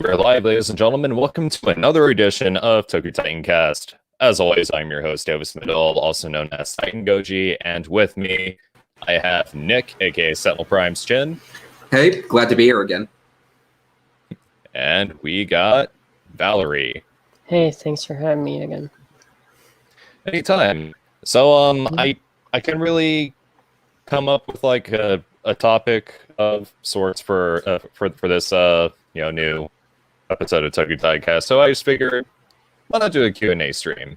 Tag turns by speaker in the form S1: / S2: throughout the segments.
S1: We're live, ladies and gentlemen. Welcome to another edition of TokuTitanCast. As always, I'm your host, Davis Middle, also known as Titan Goji, and with me, I have Nick, aka Sentinel Prime's Chin.
S2: Hey, glad to be here again.
S1: And we got Valerie.
S3: Hey, thanks for having me again.
S1: Anytime. So, I can really come up with like a topic of sorts for this new episode of TokuTitanCast. So I just figured, why not do a Q&A stream?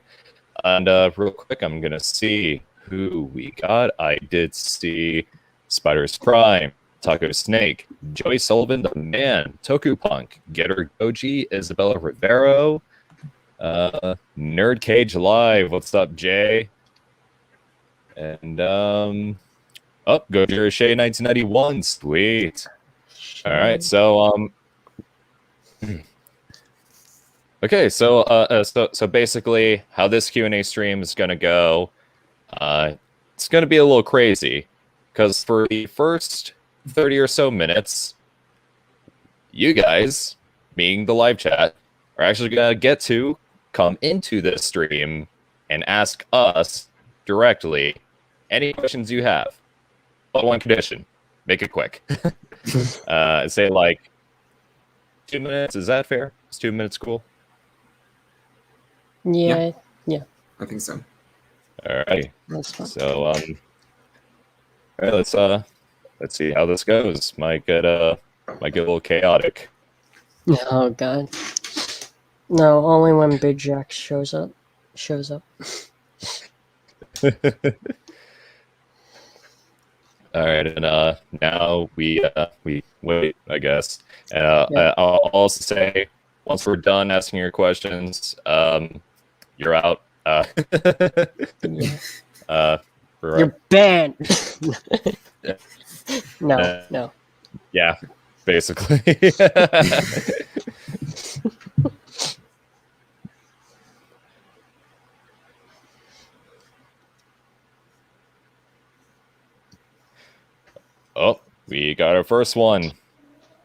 S1: And real quick, I'm gonna see who we got. I did see Spider's Prime, Taco Snake, Joey Sullivan, the Man, Tokupunk, Getter Goji, Isabella Rivero, Nerd Cage Live. What's up, Jay? And Goji Roche 1991. Sweet. All right, so okay, so basically, how this Q&A stream is gonna go, it's gonna be a little crazy, because for the first 30 or so minutes, you guys, being the live chat, are actually gonna get to come into this stream and ask us directly any questions you have. But one condition: make it quick. Say like 2 minutes. Is that fair? Is 2 minutes cool?
S3: Yeah.
S2: I think so.
S1: All right.
S3: That's fine.
S1: So all right, let's see how this goes. Might get a little chaotic.
S3: Oh god. No, only when Big Jack shows up.
S1: All right, and now we wait, I guess. And I'll also say, once we're done asking your questions, you're out.
S3: You're banned. No.
S1: Yeah, basically. Oh, we got our first one.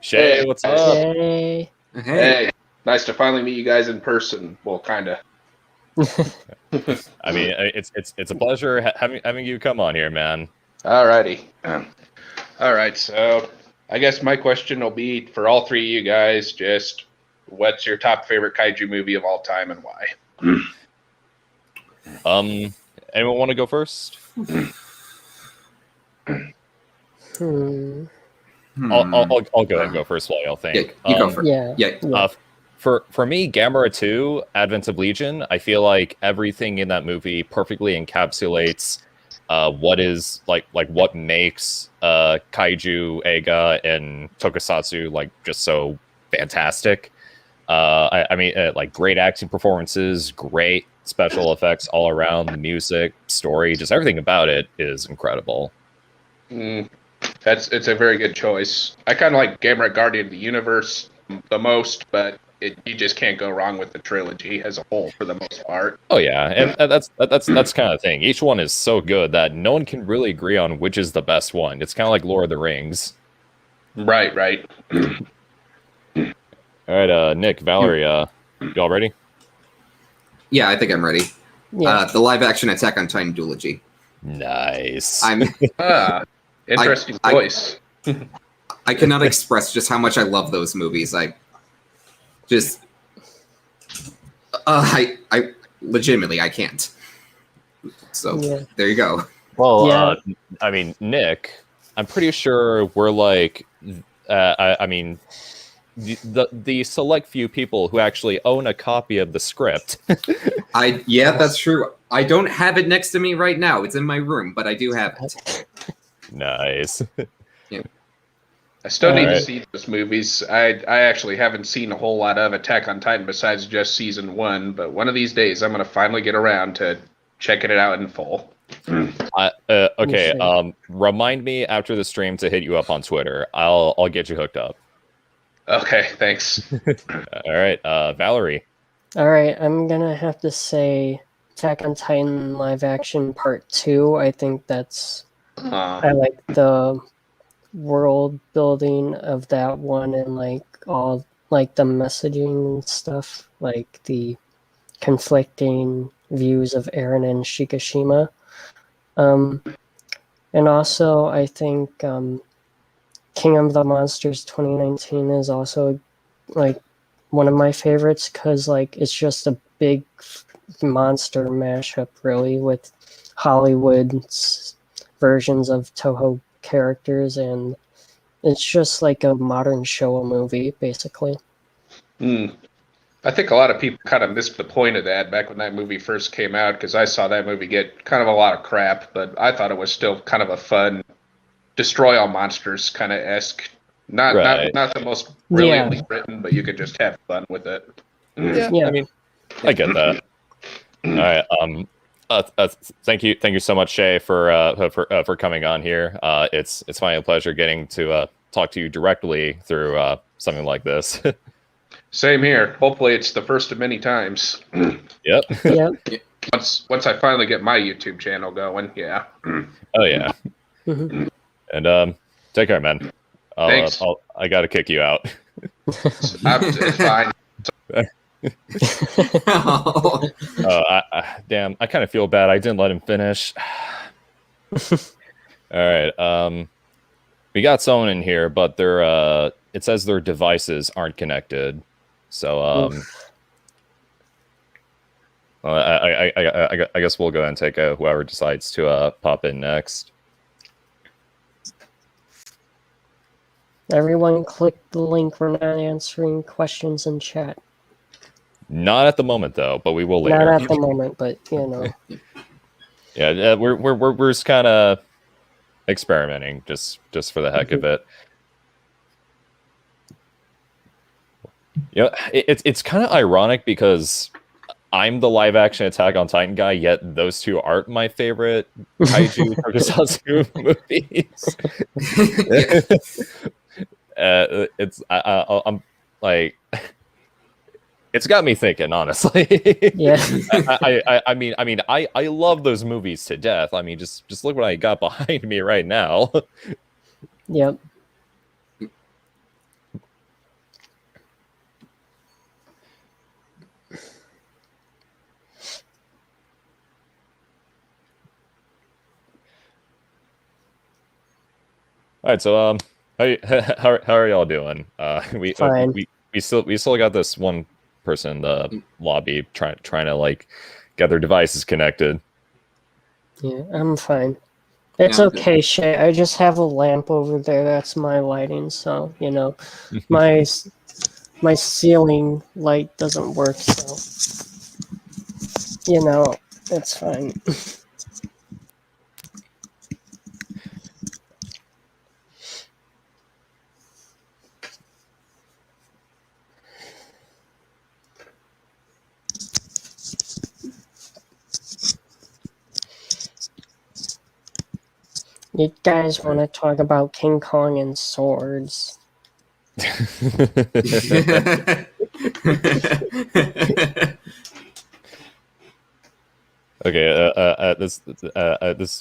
S1: Shay,
S4: Hey,
S1: what's up?
S3: Hey.
S4: Hey, nice to finally meet you guys in person. Well, kind of.
S1: I mean, it's a pleasure having you come on here, man.
S4: Alrighty. All right, so I guess my question will be for all three of you guys, just what's your top favorite kaiju movie of all time and why?
S1: Anyone want to go first? I'll go ahead and go first while y'all think.
S2: Yeah, you go first.
S3: Yeah.
S1: For me, Gamera 2, Advent of Legion, I feel like everything in that movie perfectly encapsulates what makes kaiju, eiga, and tokusatsu like just so fantastic. I mean, like great acting performances, great special effects all around, the music, story, just everything about it is incredible.
S4: It's a very good choice. I kind of like Gamera Guardian of the Universe the most, but you just can't go wrong with the trilogy as a whole for the most part.
S1: Oh yeah, and that's kind of the thing. Each one is so good that no one can really agree on which is the best one. It's kind of like Lord of the Rings.
S4: Right.
S1: All right, Nick, Valerie, y'all ready?
S2: Yeah, I think I'm ready.
S3: Yeah.
S2: The live-action Attack on Titan duology.
S1: Nice.
S4: Interesting choice.
S2: I cannot express just how much I love those movies. I legitimately I can't. So there you go.
S1: Well, I mean, Nick, I'm pretty sure we're like, I mean, the select few people who actually own a copy of the script.
S2: Yeah, that's true. I don't have it next to me right now. It's in my room, but I do have it.
S1: Nice.
S4: I still need to see those movies. I actually haven't seen a whole lot of Attack on Titan besides just season 1, but one of these days I'm going to finally get around to checking it out in full.
S1: Okay, remind me after the stream to hit you up on Twitter. I'll get you hooked up.
S4: Okay, thanks.
S1: All right, Valerie.
S3: All right, I'm gonna have to say Attack on Titan live action part 2. I think that's I like the world building of that one and like all like the messaging and stuff, like the conflicting views of Eren and Shikishima. And also, I think King of the Monsters 2019 is also like one of my favorites because like it's just a big monster mashup, really, with Hollywood's versions of Toho characters, and it's just like a modern Showa movie, basically.
S4: I think a lot of people kind of missed the point of that back when that movie first came out, because I saw that movie get kind of a lot of crap, but I thought it was still kind of a fun destroy all monsters kind of esque. Not the most brilliantly written, but you could just have fun with it.
S1: Yeah. I mean, I get that. All right. Thank you so much, Shay, for coming on here. It's finally a pleasure getting to talk to you directly through something like this.
S4: Same here. Hopefully, it's the first of many times.
S1: Yep.
S4: Once I finally get my YouTube channel going, yeah.
S1: Oh yeah. And take care, man.
S4: Thanks.
S1: I gotta kick you out.
S4: It's fine.
S1: Damn, I kind of feel bad. I didn't let him finish. All right. We got someone in here, but it says their devices aren't connected. So I guess we'll go ahead and take whoever decides to pop in next.
S3: Everyone click the link. We're not answering questions in chat.
S1: Not at the moment, though, but we will later.
S3: Not at the moment, but you know.
S1: Yeah, we're just kind of experimenting, just for the heck of it. You know, it's kind of ironic because I'm the live action Attack on Titan guy, yet those two aren't my favorite Kaiju tokusatsu movies. I'm like, it's got me thinking, honestly.
S3: Yeah.
S1: I mean, I love those movies to death. I mean, just look what I got behind me right now.
S3: Yep.
S1: All right, so how are y'all doing?
S3: Fine.
S1: We still got this one person in the lobby trying to like get their devices connected.
S3: Yeah, I'm fine. It's okay, Shay. I just have a lamp over there. That's my lighting, so you know, my ceiling light doesn't work, so you know, it's fine. You guys want to talk about King Kong and swords?
S1: Okay, this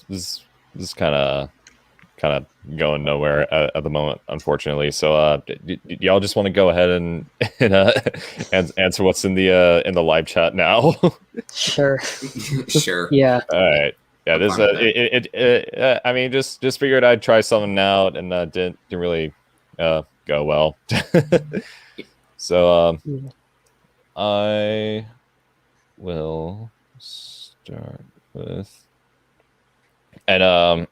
S1: is kind of going nowhere at the moment, unfortunately. So, y'all just want to go ahead and answer what's in the live chat now?
S3: Sure.
S2: Sure.
S3: Yeah.
S1: All right. Yeah, this I mean, just figured I'd try something out, and didn't really go well. So I will start with, and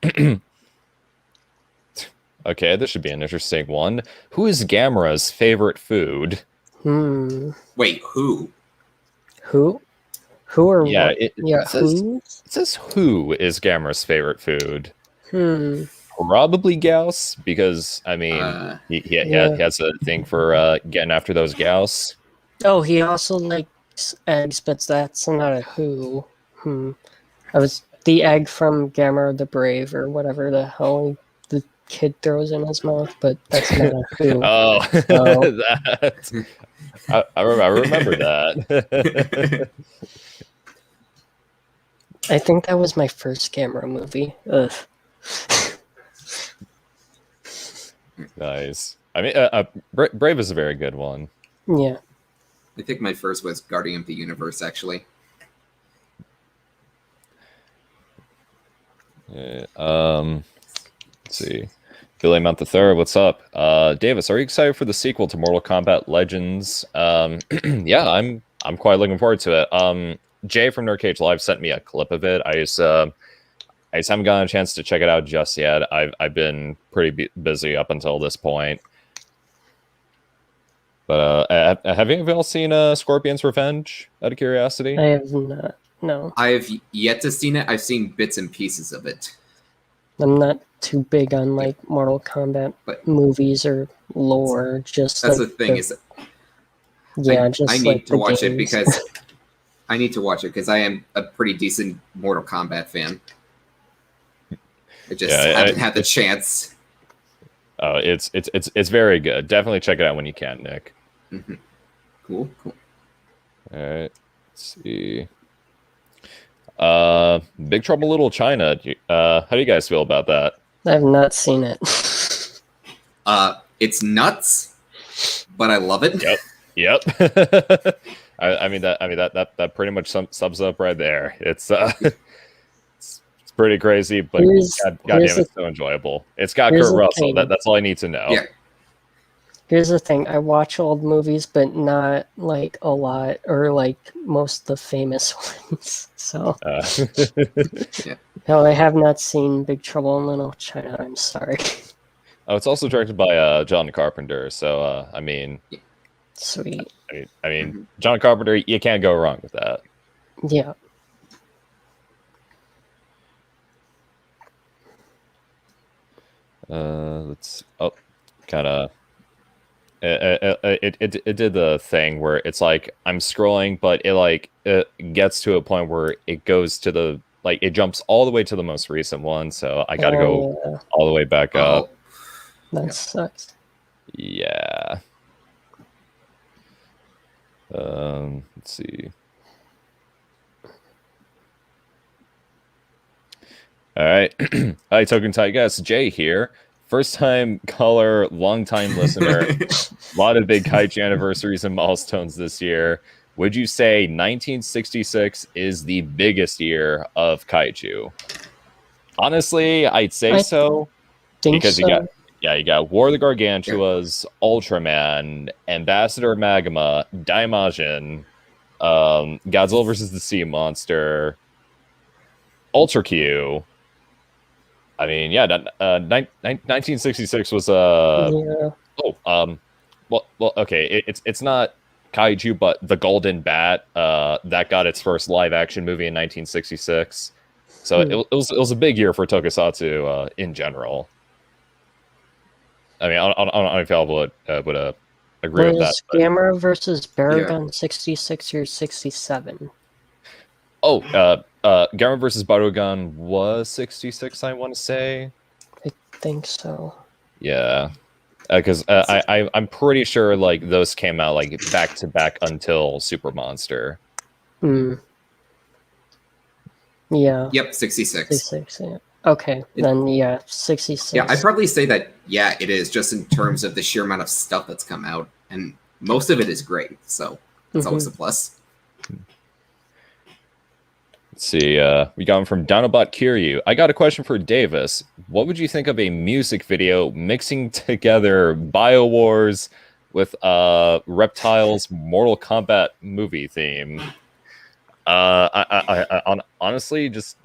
S1: okay, this should be an interesting one. Who is Gamera's favorite food?
S2: Wait, who?
S3: Who? Who or
S1: yeah,
S3: what? Who?
S1: It says who is Gamera's favorite food?
S3: Probably
S1: Gauss, because I mean he has a thing for getting after those Gauss.
S3: Oh, he also likes eggs, but that's not a who. I was the egg from Gamera the Brave or whatever the hell the kid throws in his mouth, but that's not a who.
S1: Oh, I remember that.
S3: I think that was my first Gamera movie. Ugh.
S1: Nice. I mean, Brave is a very good one.
S3: Yeah.
S2: I think my first was Guardian of the Universe, actually.
S1: Let's see. Billy Mount the Third, what's up? Davis, are you excited for the sequel to Mortal Kombat Legends? Yeah, I'm quite looking forward to it. Jay from Nerdcage Live sent me a clip of it. I just haven't gotten a chance to check it out just yet. I've been pretty busy up until this point. But have any of y'all seen Scorpion's Revenge? Out of curiosity,
S3: I have not. No,
S2: I have yet to seen it. I've seen bits and pieces of it.
S3: I'm not too big on like Mortal Kombat movies or lore. Just
S2: that's
S3: like
S2: the thing is,
S3: just
S2: I need
S3: like
S2: to
S3: the
S2: watch it
S3: games.
S2: because I need to watch it because I am a pretty decent Mortal Kombat fan. I just haven't had the chance.
S1: Oh, it's very good. Definitely check it out when you can, Nick.
S2: Mm-hmm. Cool.
S1: All right. Let's see. Big Trouble in Little China. How do you guys feel about that?
S3: I have not seen it.
S2: It's nuts, but I love it.
S1: Yep. I mean that pretty much sums up right there. It's it's pretty crazy, but goddamn, it's so enjoyable. It's got Kurt Russell. That's all I need to know.
S2: Yeah.
S3: Here's the thing: I watch old movies, but not like a lot, or like most of the famous ones. So, no, I have not seen Big Trouble in Little China. I'm sorry.
S1: Oh, it's also directed by John Carpenter. So, I mean,
S3: sweet.
S1: I mean, John Carpenter. You can't go wrong with that.
S3: Yeah.
S1: Let's kind of. It did the thing where it's like I'm scrolling, but it gets to a point where it goes to it jumps all the way to the most recent one, so I gotta go all the way back up.
S3: That sucks.
S1: Yeah. Let's see. All right. Hi, TokuTitanCast. Jay here. First time caller, long time listener. A lot of big Kaiju anniversaries and milestones this year. Would you say 1966 is the biggest year of Kaiju? Honestly, I'd say so. Because you got War of the Gargantuas, Ultraman, Ambassador Magma, Daimajin, Godzilla versus the Sea Monster, Ultra Q. I mean, 1966 was okay. It's not Kaiju, but the Golden Bat that got its first live action movie in 1966. So it was a big year for tokusatsu in general. I mean, I don't know if y'all would agree with that.
S3: Was Gamera versus Baragon 66 or 67?
S1: Oh, Gamera versus Barugan was 66, I want to say.
S3: I think so.
S1: Yeah. Because I'm pretty sure like those came out like back to back until Super Monster.
S3: Yeah.
S2: Yep, 66.
S3: 66, yeah. Okay, then 66.
S2: Yeah, I'd probably say that, it is, just in terms of the sheer amount of stuff that's come out. And most of it is great, so it's always a plus.
S1: Let's see, we got one from Dinobot Kiryu. I got a question for Davis. What would you think of a music video mixing together BioWars with Reptiles Mortal Kombat movie theme? I honestly just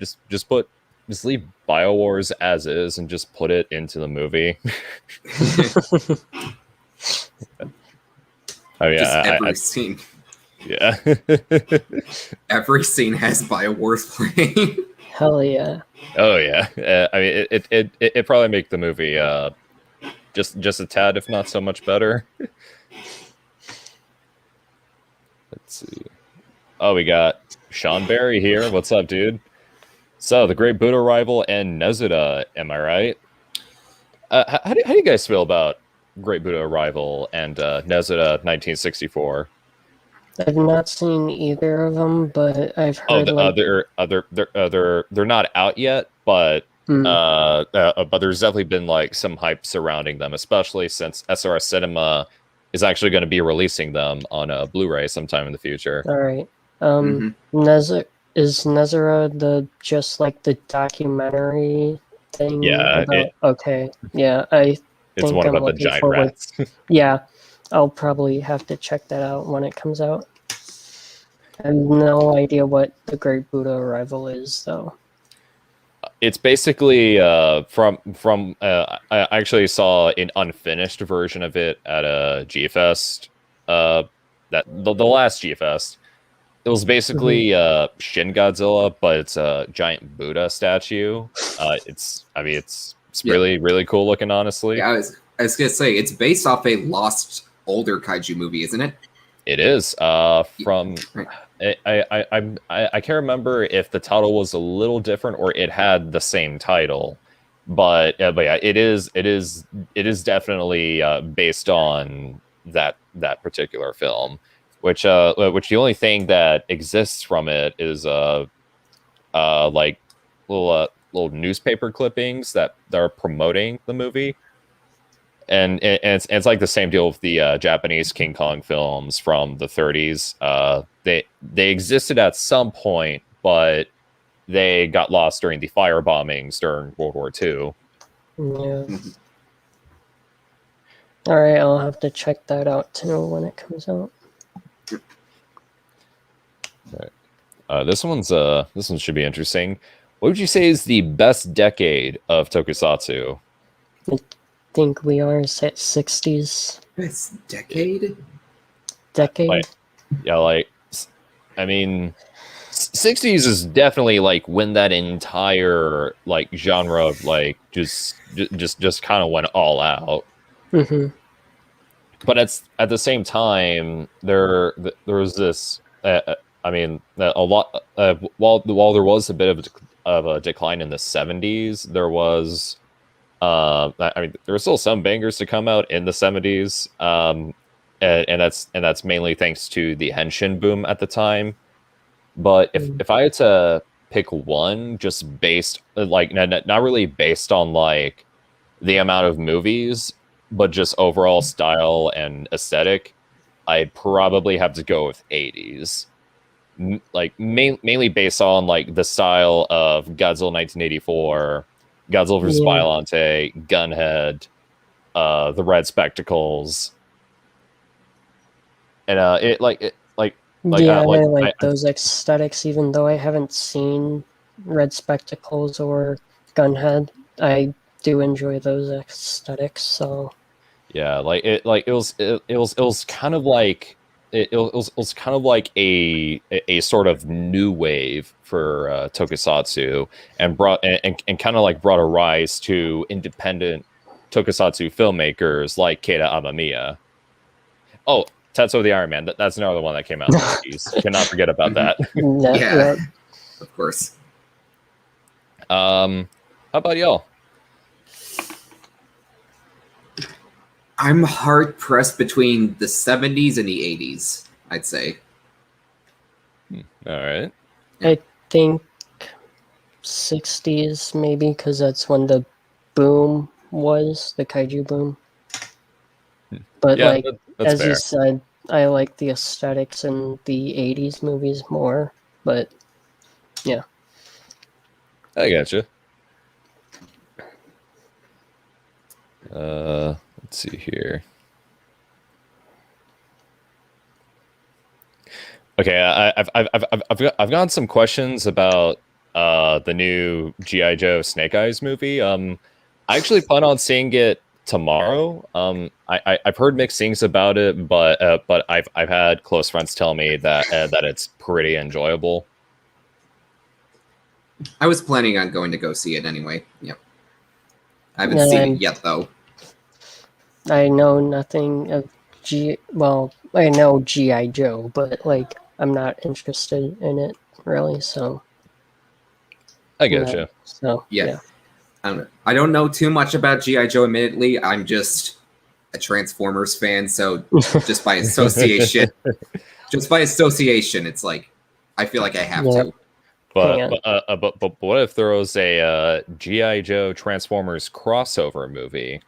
S1: leave BioWars as is and just put it into the movie. I mean,
S2: just every scene.
S1: Yeah.
S2: Every scene has BioWars playing.
S3: Hell yeah.
S1: Oh yeah. I mean, it probably make the movie just a tad, if not so much better. Let's see. Oh, we got Sean Barry here. What's up, dude? So, the Great Buddha Rival and Nezuda, am I right? How do you guys feel about Great Buddha Rival and Nezuda 1964?
S3: I've not seen either of them, but I've heard
S1: they're not out yet, but there's definitely been like some hype surrounding them, especially since SRS Cinema is actually going to be releasing them on a Blu-ray sometime in the future.
S3: All right. Is Nezera just like the documentary thing?
S1: Yeah,
S3: okay. Yeah, I
S1: it's
S3: think
S1: one
S3: I'm
S1: about the
S3: looking
S1: giant
S3: forward.
S1: rats.
S3: Yeah, I'll probably have to check that out when it comes out. I have no idea what the Great Buddha Arrival is, though.
S1: It's basically I actually saw an unfinished version of it at a G Fest. That the last G Fest. It was basically Shin Godzilla, but it's a giant Buddha statue. It's really really cool looking, honestly.
S2: Yeah, I was gonna say it's based off a lost older kaiju movie, isn't it?
S1: It is. From
S2: Right.
S1: I can't remember if the title was a little different or it had the same title, but yeah, it is definitely based on that particular film. Which the only thing that exists from it is like little newspaper clippings that are promoting the movie. And it's like the same deal with the Japanese King Kong films from the 30s. They existed at some point, but they got lost during the fire bombings during World War II.
S3: Yeah. All right, I'll have to check that out too when it comes out.
S1: Right. This one should be interesting. What would you say is the best decade of tokusatsu?
S3: I think we are at 60s.
S2: Best decade?
S1: I mean, 60s is definitely like when that entire like genre of like just kind of went all out.
S3: Mm-hmm.
S1: But at the same time, there was this. I mean, a lot. While there was a bit of a decline in the 70s, there was. I mean, there were still some bangers to come out in the 70s, and that's mainly thanks to the henshin boom at the time. But if I had to pick one, just based like not really based on like the amount of movies, but just overall style and aesthetic, I'd probably have to go with 80s. Mainly based on like the style of Godzilla 1984, Godzilla vs. Biollante, Gunhead, the Red Spectacles, and I
S3: like those aesthetics. Even though I haven't seen Red Spectacles or Gunhead, I do enjoy those aesthetics. So
S1: yeah, it was kind of like it was kind of like a sort of new wave for tokusatsu, and kind of like brought a rise to independent tokusatsu filmmakers like Keita Amamiya. Oh, Tetsuo the Iron Man. That's another one that came out in the 80s. Cannot forget about that.
S2: Yeah, of course.
S1: How about y'all?
S2: I'm hard pressed between the 70s and the 80s, I'd say.
S1: All right.
S3: I think 60s maybe, because that's when the boom was, the kaiju boom. But
S1: yeah,
S3: like as
S1: fair.
S3: you said, I like the aesthetics in the 80s movies more. But yeah.
S1: I gotcha. Let's see here. Okay, I've gotten some questions about the new G.I. Joe Snake Eyes movie. I actually plan on seeing it tomorrow. I've heard mixed things about it, but I've had close friends tell me that it's pretty enjoyable.
S2: I was planning on going to go see it anyway. Yep. I haven't seen it yet, though.
S3: I know nothing of I know G.I. Joe, but like I'm not interested in it really. So
S1: I getcha.
S3: So
S2: yeah. I don't know too much about G.I. Joe. Admittedly, I'm just a Transformers fan, so just by association, it's like I feel like I have to.
S1: But what if there was a G.I. Joe Transformers crossover movie?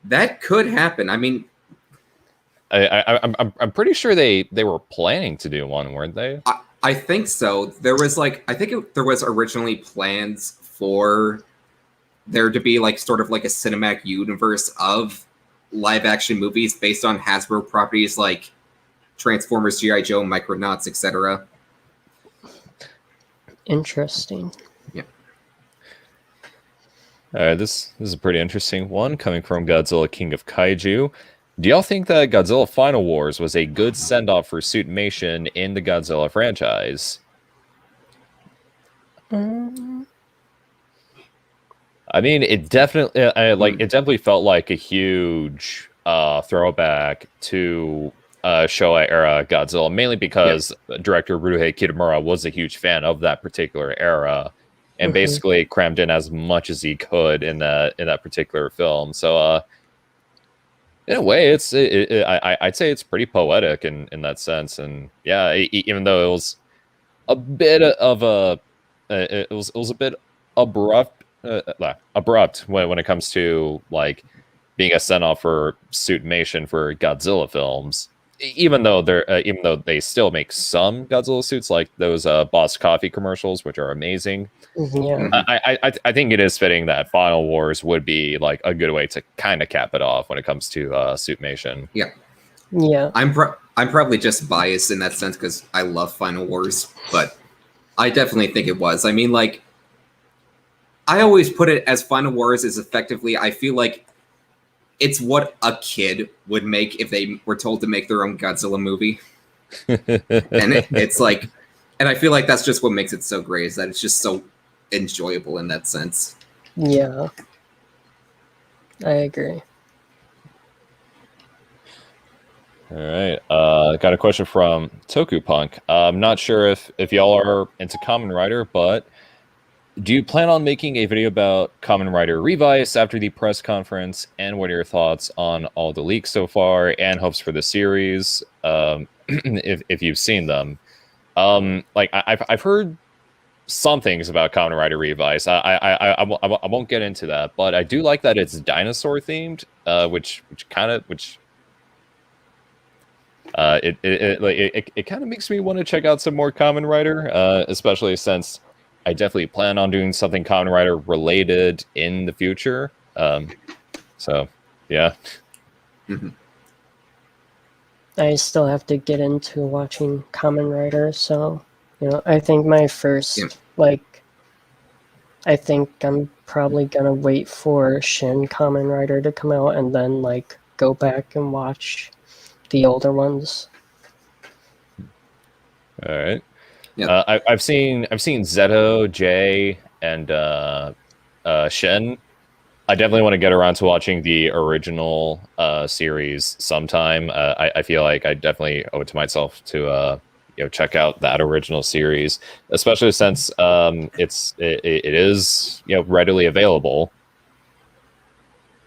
S2: That could happen. I mean,
S1: I'm pretty sure they were planning to do one, weren't they?
S2: I think so. There was there was originally plans for there to be like sort of like a cinematic universe of live action movies based on Hasbro properties like Transformers, G.I. Joe, Micronauts, etc.
S3: Interesting.
S2: Yeah.
S1: This is a pretty interesting one coming from Godzilla King of Kaiju. Do y'all think that Godzilla Final Wars was a good send-off for Suitmation in the Godzilla franchise? I mean, it definitely it definitely felt like a huge throwback to Showa era Godzilla, mainly because director Ryuhei Kitamura was a huge fan of that particular era, and basically crammed in as much as he could in that particular film. So, in a way, I'd say it's pretty poetic in that sense, and yeah, even though it was a bit of a it was a bit abrupt when it comes to like being a send off for Suitmation for Godzilla films. Even though they still make some Godzilla suits, like those Boss Coffee commercials, which are amazing.
S3: Yeah.
S1: I think it is fitting that Final Wars would be like a good way to kind of cap it off when it comes to Suitmation.
S2: Yeah.
S3: Yeah.
S2: I'm probably just biased in that sense because I love Final Wars, but I definitely think it was. I mean, like, I always put it as Final Wars is effectively, I feel like it's what a kid would make if they were told to make their own Godzilla movie. And it's like, and I feel like that's just what makes it so great, is that it's just so enjoyable in that sense.
S3: Yeah. I agree.
S1: All right. Got a question from TokuPunk. I'm not sure if y'all are into Kamen Rider, but do you plan on making a video about Kamen Rider Revice after the press conference? And what are your thoughts on all the leaks so far and hopes for the series? If you've seen them, like I've heard some things about Kamen Rider Revice. I won't get into that, but I do like that it's dinosaur themed, which kind of it kind of makes me want to check out some more Kamen Rider, especially since I definitely plan on doing something Kamen Rider related in the future. So yeah.
S3: I still have to get into watching Kamen Rider, so I think my first I think I'm probably gonna wait for Shin Kamen Rider to come out and then like go back and watch the older ones.
S1: All right.
S2: Yeah.
S1: I've seen Zeto, Jay, and Shin. I definitely want to get around to watching the original series sometime. I feel like I definitely owe it to myself to check out that original series, especially since it is readily available.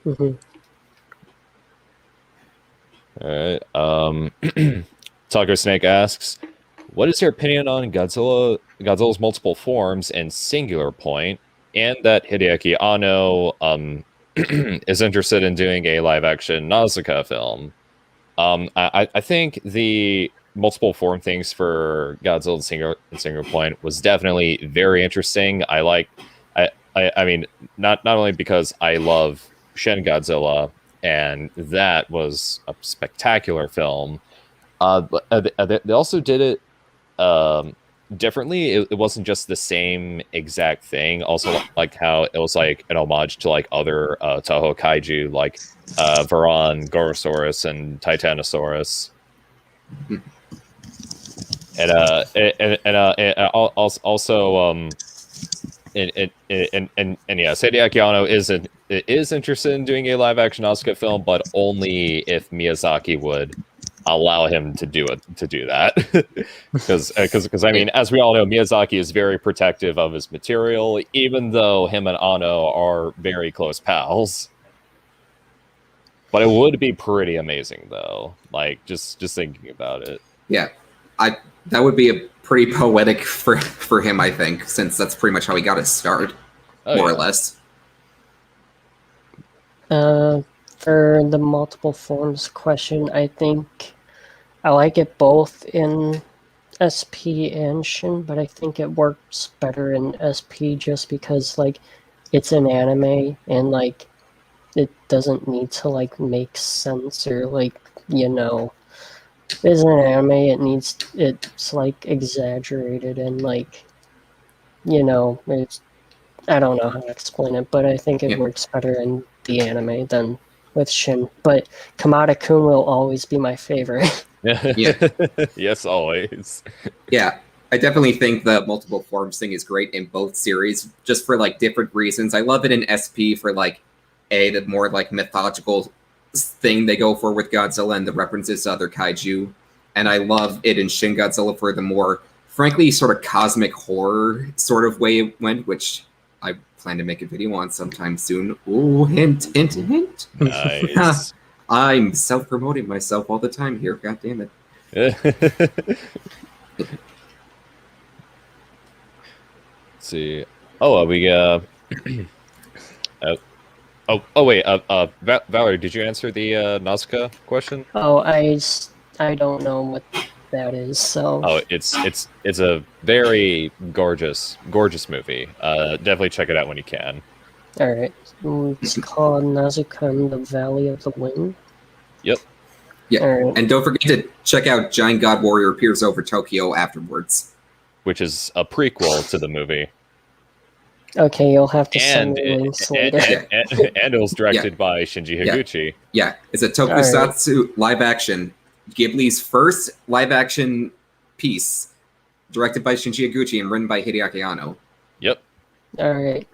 S3: Mm-hmm.
S1: All right. Taco Snake asks, what is your opinion on Godzilla's multiple forms and Singular Point, and that Hideaki Anno is interested in doing a live-action Nausicaa film? I think the multiple form things for Godzilla and Singular Point was definitely very interesting. I mean, not only because I love Shin Godzilla, and that was a spectacular film, but they also did it differently. It wasn't just the same exact thing. Also, like how it was like an homage to like other Toho kaiju, like Varan, Gorosaurus, and Titanosaurus. And also yes, Hideaki Anno is interested in doing a live action Nausicaa film, but only if Miyazaki would allow him to do that. Because I mean, as we all know, Miyazaki is very protective of his material, even though him and Anno are very close pals. But it would be pretty amazing, though. Like just thinking about it.
S2: Yeah, that would be a pretty poetic for him, I think, since that's pretty much how he got his start, more or less.
S3: for the multiple forms question, I think I like it both in SP and Shin, but I think it works better in SP just because like it's an anime and like it doesn't need to like make sense or like it's an anime, it's like exaggerated and like it's I don't know how to explain it, but I think it works better in the anime than with Shin. But Kamada-kun will always be my favorite.
S2: Yeah.
S1: Yes, always.
S2: Yeah, I definitely think the multiple forms thing is great in both series, just for like different reasons. I love it in SP for like the more like mythological thing they go for with Godzilla and the references to other kaiju, and I love it in Shin Godzilla for the more frankly sort of cosmic horror sort of way it went, which I plan to make a video on sometime soon. Ooh, hint, hint, hint.
S1: Nice.
S2: I'm self-promoting myself all the time here. God damn it.
S1: Let's see. Oh, we wait. Valerie, did you answer the Nausicaa question?
S3: Oh, I don't know what that is. So.
S1: Oh, it's a very gorgeous movie. Definitely check it out when you can.
S3: All right, it's called Nausicaa and the Valley of the Wind.
S1: Yep.
S2: Yeah,
S3: right.
S2: And don't forget to check out Giant God Warrior Appears Over Tokyo afterwards,
S1: which is a prequel to the movie.
S3: Okay, you'll have to send me links later.
S1: And it was directed by Shinji Higuchi.
S2: Yeah, it's a tokusatsu live action. Ghibli's first live action piece, directed by Shinji Higuchi and written by Hideaki Anno.
S1: Yep.
S3: All right.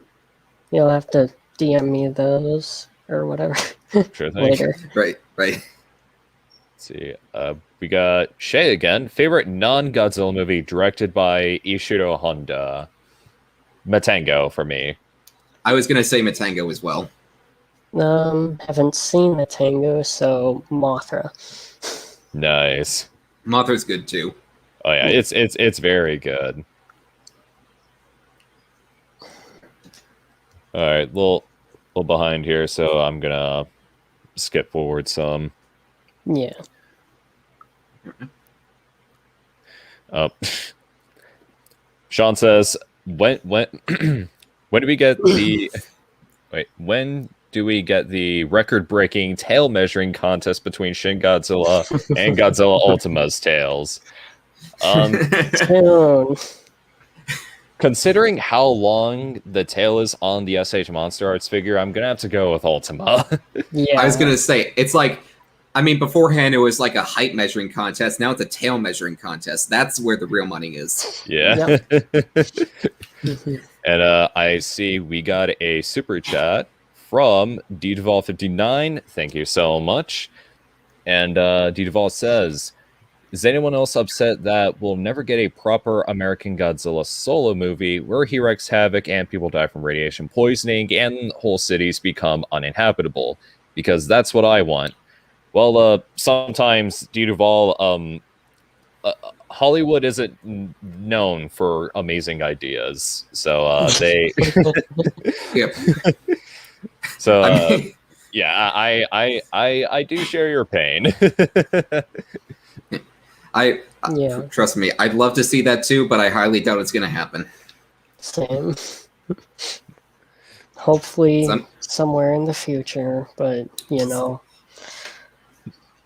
S3: You'll have to DM me those or whatever.
S1: Sure thing.
S2: Later. Right.
S1: Let's see. We got Shay again. Favorite non-Godzilla movie directed by Ishiro Honda. Matango for me.
S2: I was gonna say Matango as well.
S3: Haven't seen Matango, so Mothra.
S1: Nice.
S2: Mothra's good too.
S1: Oh yeah, it's very good. All right, little behind here, so I'm gonna skip forward some.
S3: Yeah.
S1: Sean says, when do we get the when do we get the record-breaking tail measuring contest between Shin Godzilla and Godzilla Ultima's tails? Considering how long the tail is on the SH Monster Arts figure, I'm gonna have to go with Ultima.
S3: Yeah.
S2: I was gonna say, it's like, I mean, beforehand it was like a height measuring contest. Now it's a tail measuring contest. That's where the real money is.
S1: Yeah. And I see we got a super chat from DDuval59. Thank you so much. And DDuval says, is anyone else upset that we'll never get a proper American Godzilla solo movie where he wreaks havoc and people die from radiation poisoning and whole cities become uninhabitable? Because that's what I want. Well, sometimes, DDuval, Hollywood isn't known for amazing ideas, so they.
S2: Yep.
S1: So yeah, I do share your pain.
S2: Trust me, I'd love to see that too, but I highly doubt it's going to happen.
S3: Same. Hopefully, somewhere in the future, but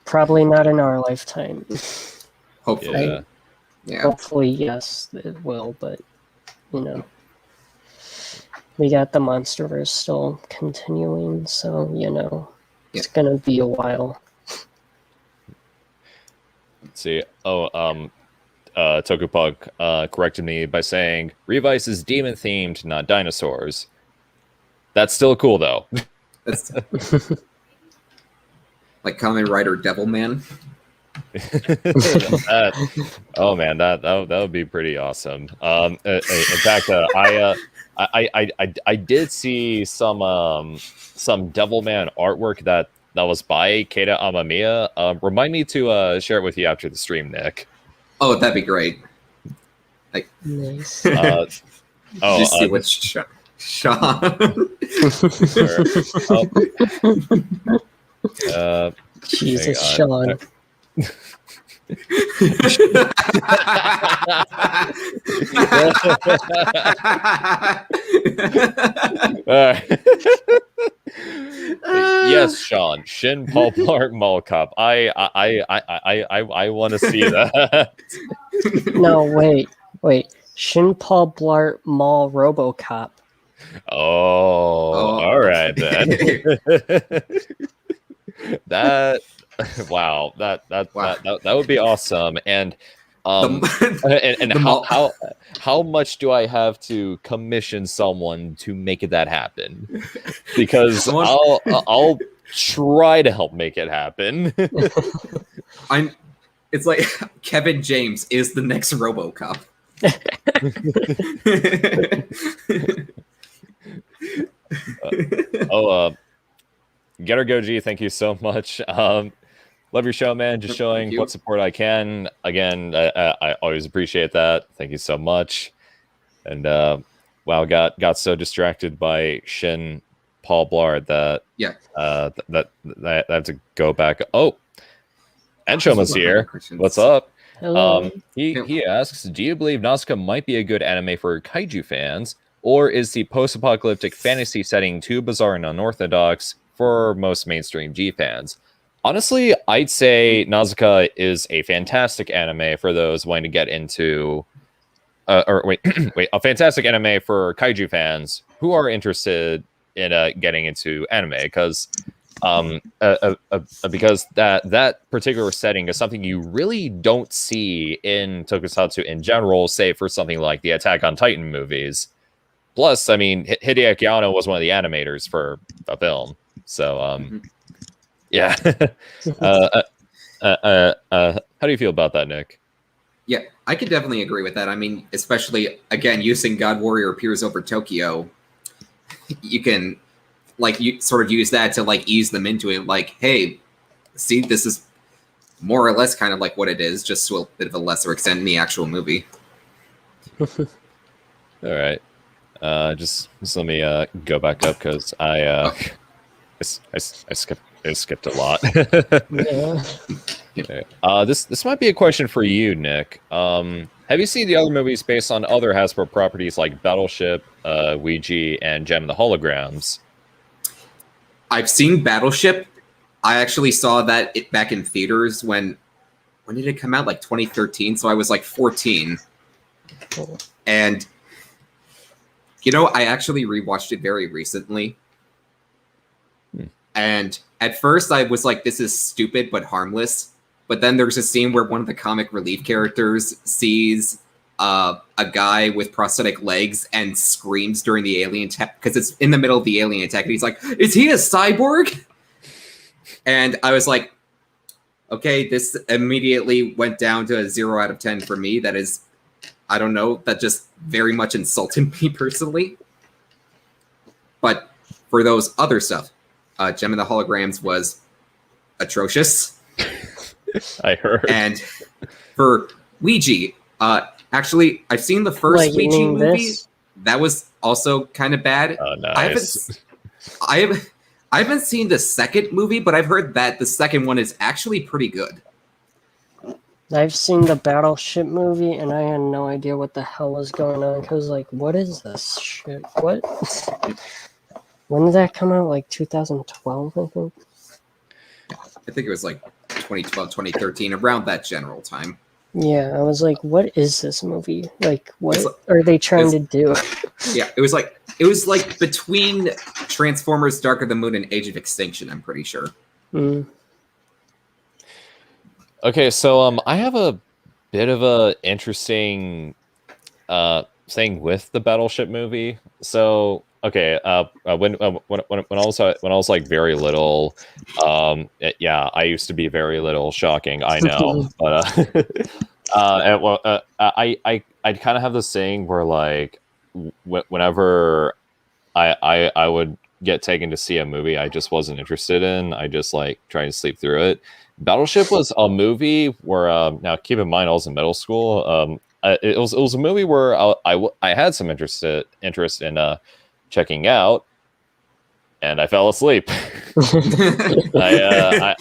S3: probably not in our lifetime.
S2: Hopefully.
S3: Yeah. Hopefully, yes, it will, but, we got the Monsterverse still continuing, so, it's going to be a while.
S1: Let's see. Tokupug corrected me by saying, Revice is demon-themed, not dinosaurs. That's still cool, though.
S2: That's like Kamen Rider Devilman.
S1: Oh man, that would be pretty awesome. In fact, I did see some Devilman artwork that was by Keita Amamiya. Remind me to share it with you after the stream, Nick.
S2: Oh, that'd be great.
S3: Nice.
S2: Just see what's Sean.
S3: Jesus, Sean.
S1: Yes, Sean. Shin Paul Blart Mall Cop. I want to see that.
S3: No, wait. Shin Paul Blart Mall RoboCop.
S1: Oh, all right then. That wow, that would be awesome. And how much do I have to commission someone to make that happen? Because I'll try to help make it happen.
S2: It's like Kevin James is the next RoboCop.
S1: Getter Goji, thank you so much. Love your show, man. Just showing what support I can. Again, I always appreciate that. Thank you so much. And wow, got so distracted by Shin Paul Blart that that I have to go back. Oh, and Shoma's here. What's up?
S3: Hello.
S1: He asks, do you believe Nausicaa might be a good anime for kaiju fans, or is the post-apocalyptic fantasy setting too bizarre and unorthodox for most mainstream G fans? Honestly, I'd say Nausicaa is a fantastic anime for those wanting to get into a fantastic anime for kaiju fans who are interested in getting into anime, because that particular setting is something you really don't see in tokusatsu in general, save for something like the Attack on Titan movies. Plus, I mean, Hideaki Anno was one of the animators for a film, so yeah. How do you feel about that, Nick?
S2: Yeah, I could definitely agree with that. I mean, especially, again, using God Warrior Appears Over Tokyo, you can, like, you sort of use that to, like, ease them into it. Like, hey, see, this is more or less kind of like what it is, just to a bit of a lesser extent in the actual movie.
S1: All right. Just let me go back up, because I skipped a lot.
S3: Yeah.
S1: This might be a question for you, Nick. Have you seen the other movies based on other Hasbro properties like Battleship, Ouija, and Gem and the Holograms?
S2: I've seen Battleship. I actually saw that back in theaters when did it come out? Like 2013. So I was like 14.
S3: Cool.
S2: And you know, I actually rewatched it very recently. And at first I was like, this is stupid but harmless. But then there's a scene where one of the comic relief characters sees a guy with prosthetic legs and screams during the alien attack, because it's in the middle of the alien attack. And he's like, is he a cyborg? And I was like, okay, this immediately went down to a 0 out of 10 for me. That is, I don't know, that just very much insulted me personally. But for those other stuff, Gem and the Holograms was atrocious.
S1: I heard.
S2: And for Ouija, actually, I've seen the first Ouija movie. That was also kind of bad.
S1: Oh, nice.
S2: I haven't seen the second movie, but I've heard that the second one is actually pretty good.
S3: I've seen the Battleship movie, and I had no idea what the hell was going on, because, like, what is this shit? What? When did that come out? Like 2012, I think?
S2: I think it was like 2012, 2013, around that general time.
S3: Yeah, I was like, what is this movie? Like, what are they trying to do?
S2: Yeah, it was like between Transformers, Dark of the Moon, and Age of Extinction, I'm pretty sure.
S3: Mm.
S1: Okay, so I have a bit of a interesting thing with the Battleship movie. So okay, when I was like very little, yeah, I used to be very little. Shocking, I know, but I kind of have this thing where, like, whenever I would get taken to see a movie I just wasn't interested in, I just like try to sleep through it. Battleship was a movie where now keep in mind I was in middle school. It was a movie where I had some interest in checking out, and I fell asleep. I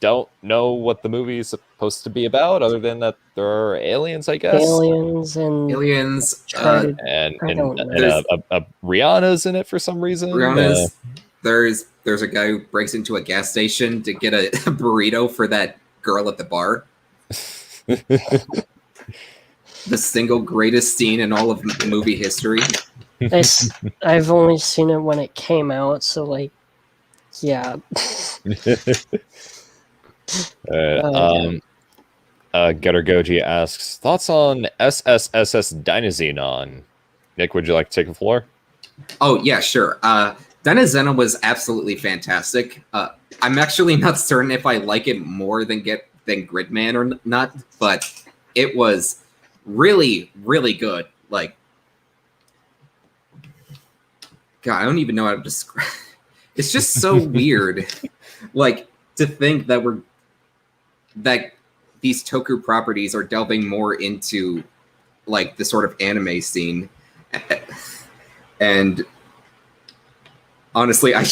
S1: don't know what the movie is supposed to be about, other than that there are aliens, I guess.
S3: Aliens and
S2: Aliens.
S1: And Rihanna's in it for some reason.
S2: Rihanna's. There's a guy who breaks into a gas station to get a burrito for that girl at the bar. The single greatest scene in all of movie history.
S3: I've only seen it when it came out, so like, yeah.
S1: Getter Goji asks, thoughts on SSSS Dynazenon? Nick, would you like to take the floor?
S2: Oh, yeah, sure. Dynazenon was absolutely fantastic. I'm actually not certain if I like it more than Gridman or not, but it was really, really good. Like, God, I don't even know how to describe. It's just so weird, like, to think that these Toku properties are delving more into like the sort of anime scene, and honestly, I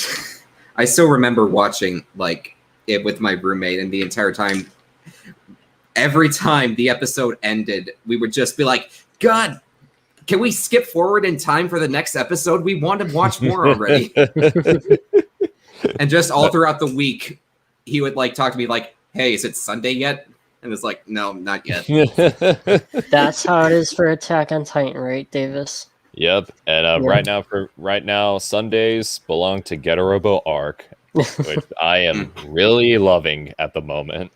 S2: still remember watching like it with my roommate, and the entire time, every time the episode ended, we would just be like, God, can we skip forward in time for the next episode? We want to watch more already. And just all throughout the week, he would like talk to me like, hey, is it Sunday yet? And it's like, no, not yet.
S3: That's how it is for Attack on Titan, right, Davis?
S1: Yep. And right now, Sundays belong to Getarobo Arc, which I am really loving at the moment.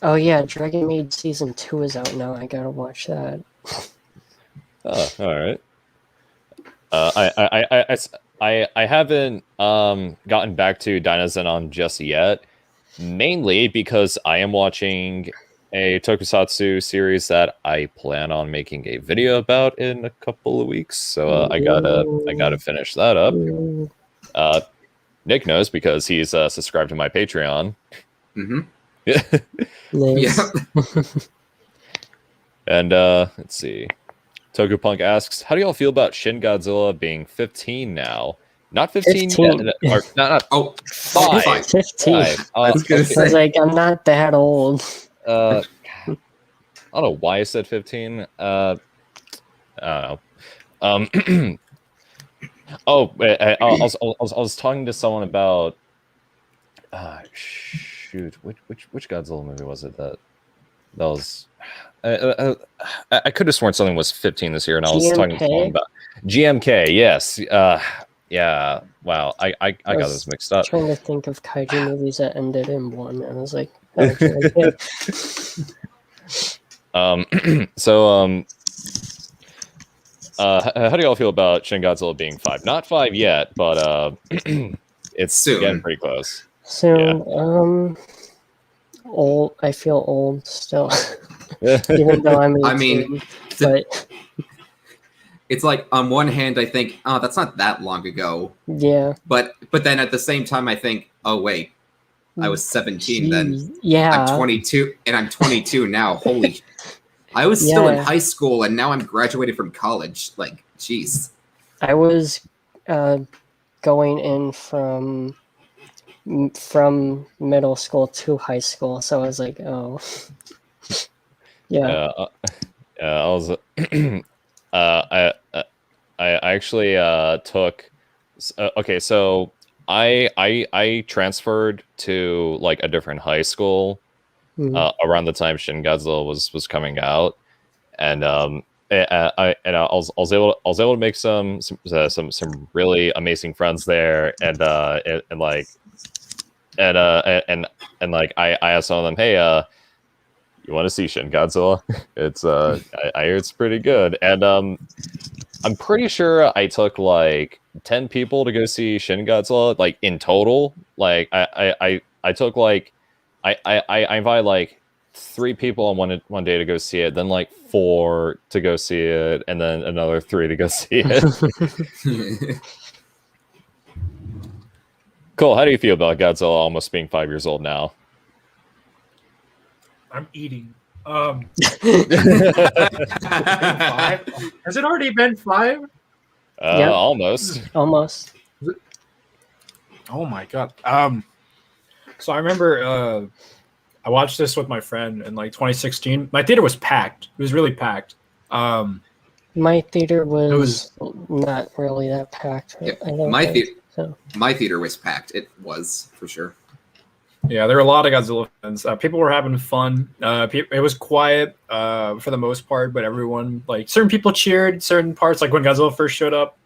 S3: Oh yeah, Dragon Maid Season 2 is out now. I gotta watch that.
S1: Oh, all right. I haven't gotten back to Dynazenon just yet, mainly because I am watching a tokusatsu series that I plan on making a video about in a couple of weeks. So I gotta finish that up. Nick knows because he's subscribed to my Patreon.
S2: Mm-hmm.
S3: Nice.
S2: Yeah.
S1: And let's see. Tokupunk asks, how do y'all feel about Shin Godzilla being 15 now? Not 15 yet. Or, not,
S2: Oh,
S1: 5.
S3: 15.
S1: 5.
S2: I was gonna
S3: I
S2: say.
S3: was like, I'm not that old.
S1: I don't know why I said 15. I don't know. I was talking to someone about shoot, which Godzilla movie was it that was I could have sworn something was 15 this year, and I was talking to someone about GMK. Yes, yeah. Wow, I got this mixed up.
S3: Trying to think of kaiju movies that ended in 1, and I was like, okay.
S1: How do y'all feel about Shin Godzilla being 5? Not 5 yet, but it's
S2: Soon.
S1: Getting pretty close.
S3: Soon. Old. I feel old still, even though I'm 18.
S2: I mean,
S3: but
S2: it's like on one hand, I think, oh, that's not that long ago.
S3: yeah.
S2: But then at the same time, I think, oh wait, I was 17 then.
S3: Yeah.
S2: I'm 22, and I'm 22 now. Holy, I was still in high school, and now I'm graduated from college. Like, jeez.
S3: I was going in from middle school to high school, so I was like, oh, yeah.
S1: I was I actually took okay, so I transferred to like a different high school around the time Shin Godzilla was coming out, and I was able to make some really amazing friends there, and I asked some of them, hey, you want to see Shin Godzilla? It's I hear it's pretty good, and I'm pretty sure I took like 10 people to go see Shin Godzilla, like in total. Like I took like I invited like 3 people on one day to go see it, then like 4 to go see it, and then another 3 to go see it. Cool. How do you feel about Godzilla almost being 5 years old now?
S5: I'm eating. 5? Has it already been 5?
S3: Yep.
S1: Almost.
S3: Almost.
S5: Oh my god. So I remember I watched this with my friend in like 2016. My theater was packed. It was really packed.
S3: My theater was not really that packed.
S2: Yeah,
S3: I don't
S2: my
S3: think so.
S2: My theater was packed. It was for sure.
S5: Yeah, there were a lot of Godzilla fans. People were having fun. It was quiet for the most part, but everyone, like, certain people cheered certain parts. Like when Godzilla first showed up,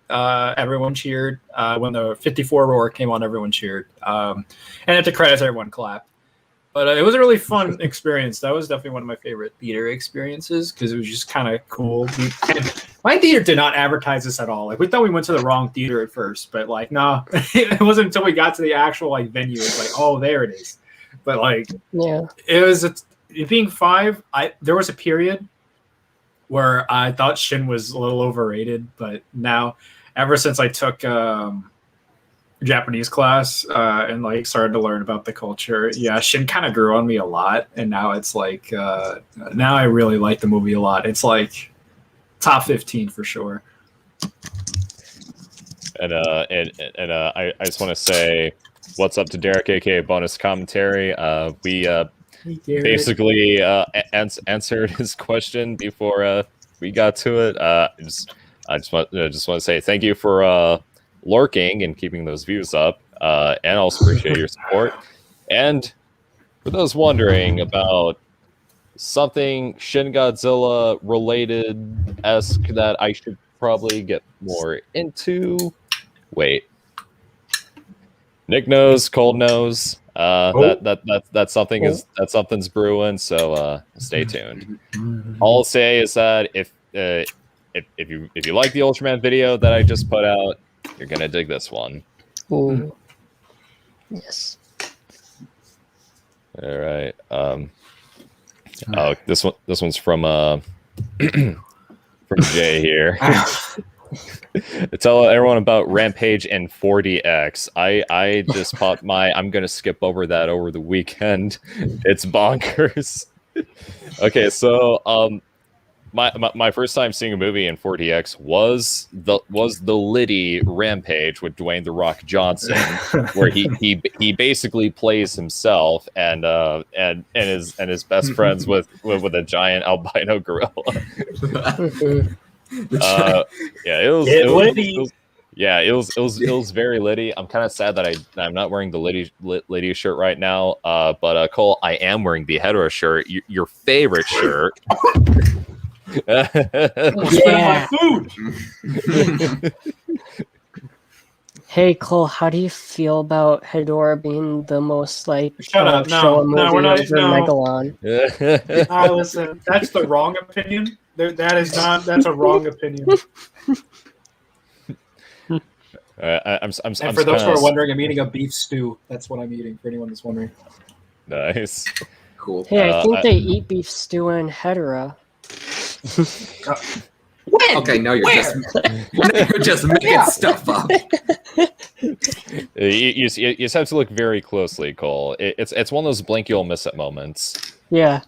S5: everyone cheered. When the 54 roar came on, everyone cheered. And at the credits, everyone clapped. But it was a really fun experience. That was definitely one of my favorite theater experiences because it was just kind of cool. My theater did not advertise this at all. Like, we thought we went to the wrong theater at first, but like, no, it wasn't until we got to the actual like venue. It's like, oh, there it is. But like,
S3: Yeah,
S5: it was it being 5. There was a period where I thought Shin was a little overrated, but now, ever since I took Japanese class and like started to learn about the culture, yeah, Shin kind of grew on me a lot, and now it's like now I really like the movie a lot. It's like top 15 for sure.
S1: And I just want to say what's up to Derek, aka Bonus Commentary. We basically answered his question before we got to it. I just want to say thank you for lurking and keeping those views up, and also appreciate your support. And for those wondering about something Shin Godzilla related-esque that I should probably get more into, wait. Nick knows, Cold knows. That something's brewing. So stay tuned. All I'll say is that if you like the Ultraman video that I just put out, you're gonna dig this one.
S3: ooh, yes.
S1: All right. Oh, this one's from from Jay here. Tell everyone about Rampage and 4DX. I just popped I'm gonna skip over that over the weekend. It's bonkers. Okay, so my first time seeing a movie in 4DX was the Liddy Rampage with Dwayne "The Rock" Johnson, where he basically plays himself and is best friends with a giant albino gorilla. Yeah, it was very Liddy. I'm kind of sad that I'm not wearing the Liddy shirt right now. But Cole, I am wearing the hetero shirt, your favorite shirt.
S3: Yeah.
S5: Food.
S3: Hey Cole, how do you feel about Hedorah being the most like
S5: Shut up.
S3: show
S5: No,
S3: movie
S5: we're not.
S3: over
S5: No.
S3: Megalon?
S5: Listen, that's the wrong opinion. That's a wrong opinion.
S1: I'm
S5: And for those who are wondering, I'm eating a beef stew. That's what I'm eating. For anyone that's wondering.
S1: Nice.
S2: Cool.
S3: Hey, I think they eat beef stew in Hedorah.
S2: Okay, no, you're just making stuff up.
S1: You just have to look very closely, Cole. It's one of those blink you'll miss it moments.
S3: Yeah.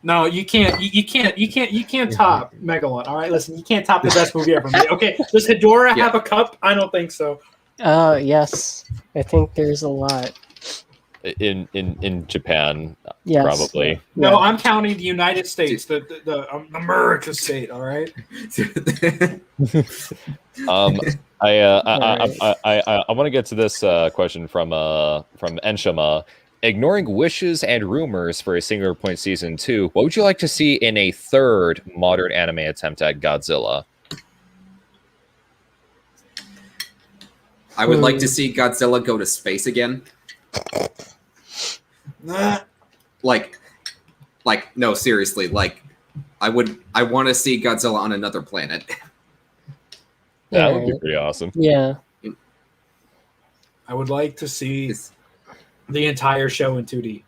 S5: No, you can't. You can't top Megalon. All right, listen, you can't top the best movie ever made. Okay, does Hedorah have a cup? I don't think so.
S3: Yes. I think there's a lot.
S1: In Japan,
S3: Yes.
S1: probably.
S5: No,
S3: Yeah.
S5: I'm counting the United States, the America state. All right.
S1: I want to get to this question from Enshama. Ignoring wishes and rumors for a Singular Point Season 2, what would you like to see in a third modern anime attempt at Godzilla?
S2: I would like to see Godzilla go to space again. Like, no, seriously. Like, I want to see Godzilla on another planet.
S1: That would be pretty awesome.
S3: Yeah.
S5: I would like to see the entire show in 2D.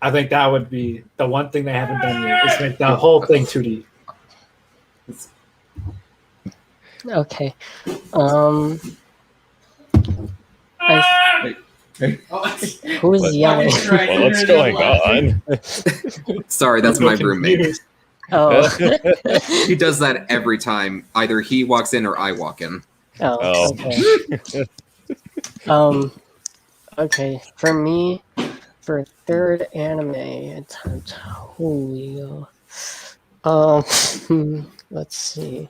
S5: I think that would be the one thing they haven't done yet. Is make the whole thing 2D.
S3: Okay. Who's yelling?
S1: What's going on?
S2: Sorry, that's my roommate.
S3: Oh.
S2: He does that every time. Either he walks in or I walk in.
S3: Oh, okay. Okay, for me, for third anime, it's holy. Let's see.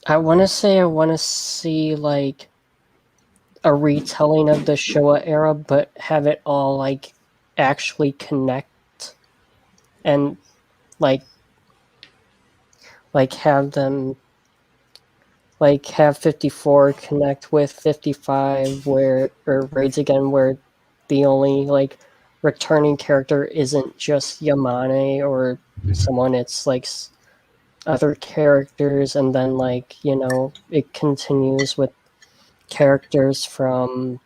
S3: I want to see like a retelling of the Showa era, but have it all like actually connect and like have them like have 54 connect with 55 or Raids Again, where the only like returning character isn't just Yamane or someone, it's like other characters, and then like, you know, it continues with characters from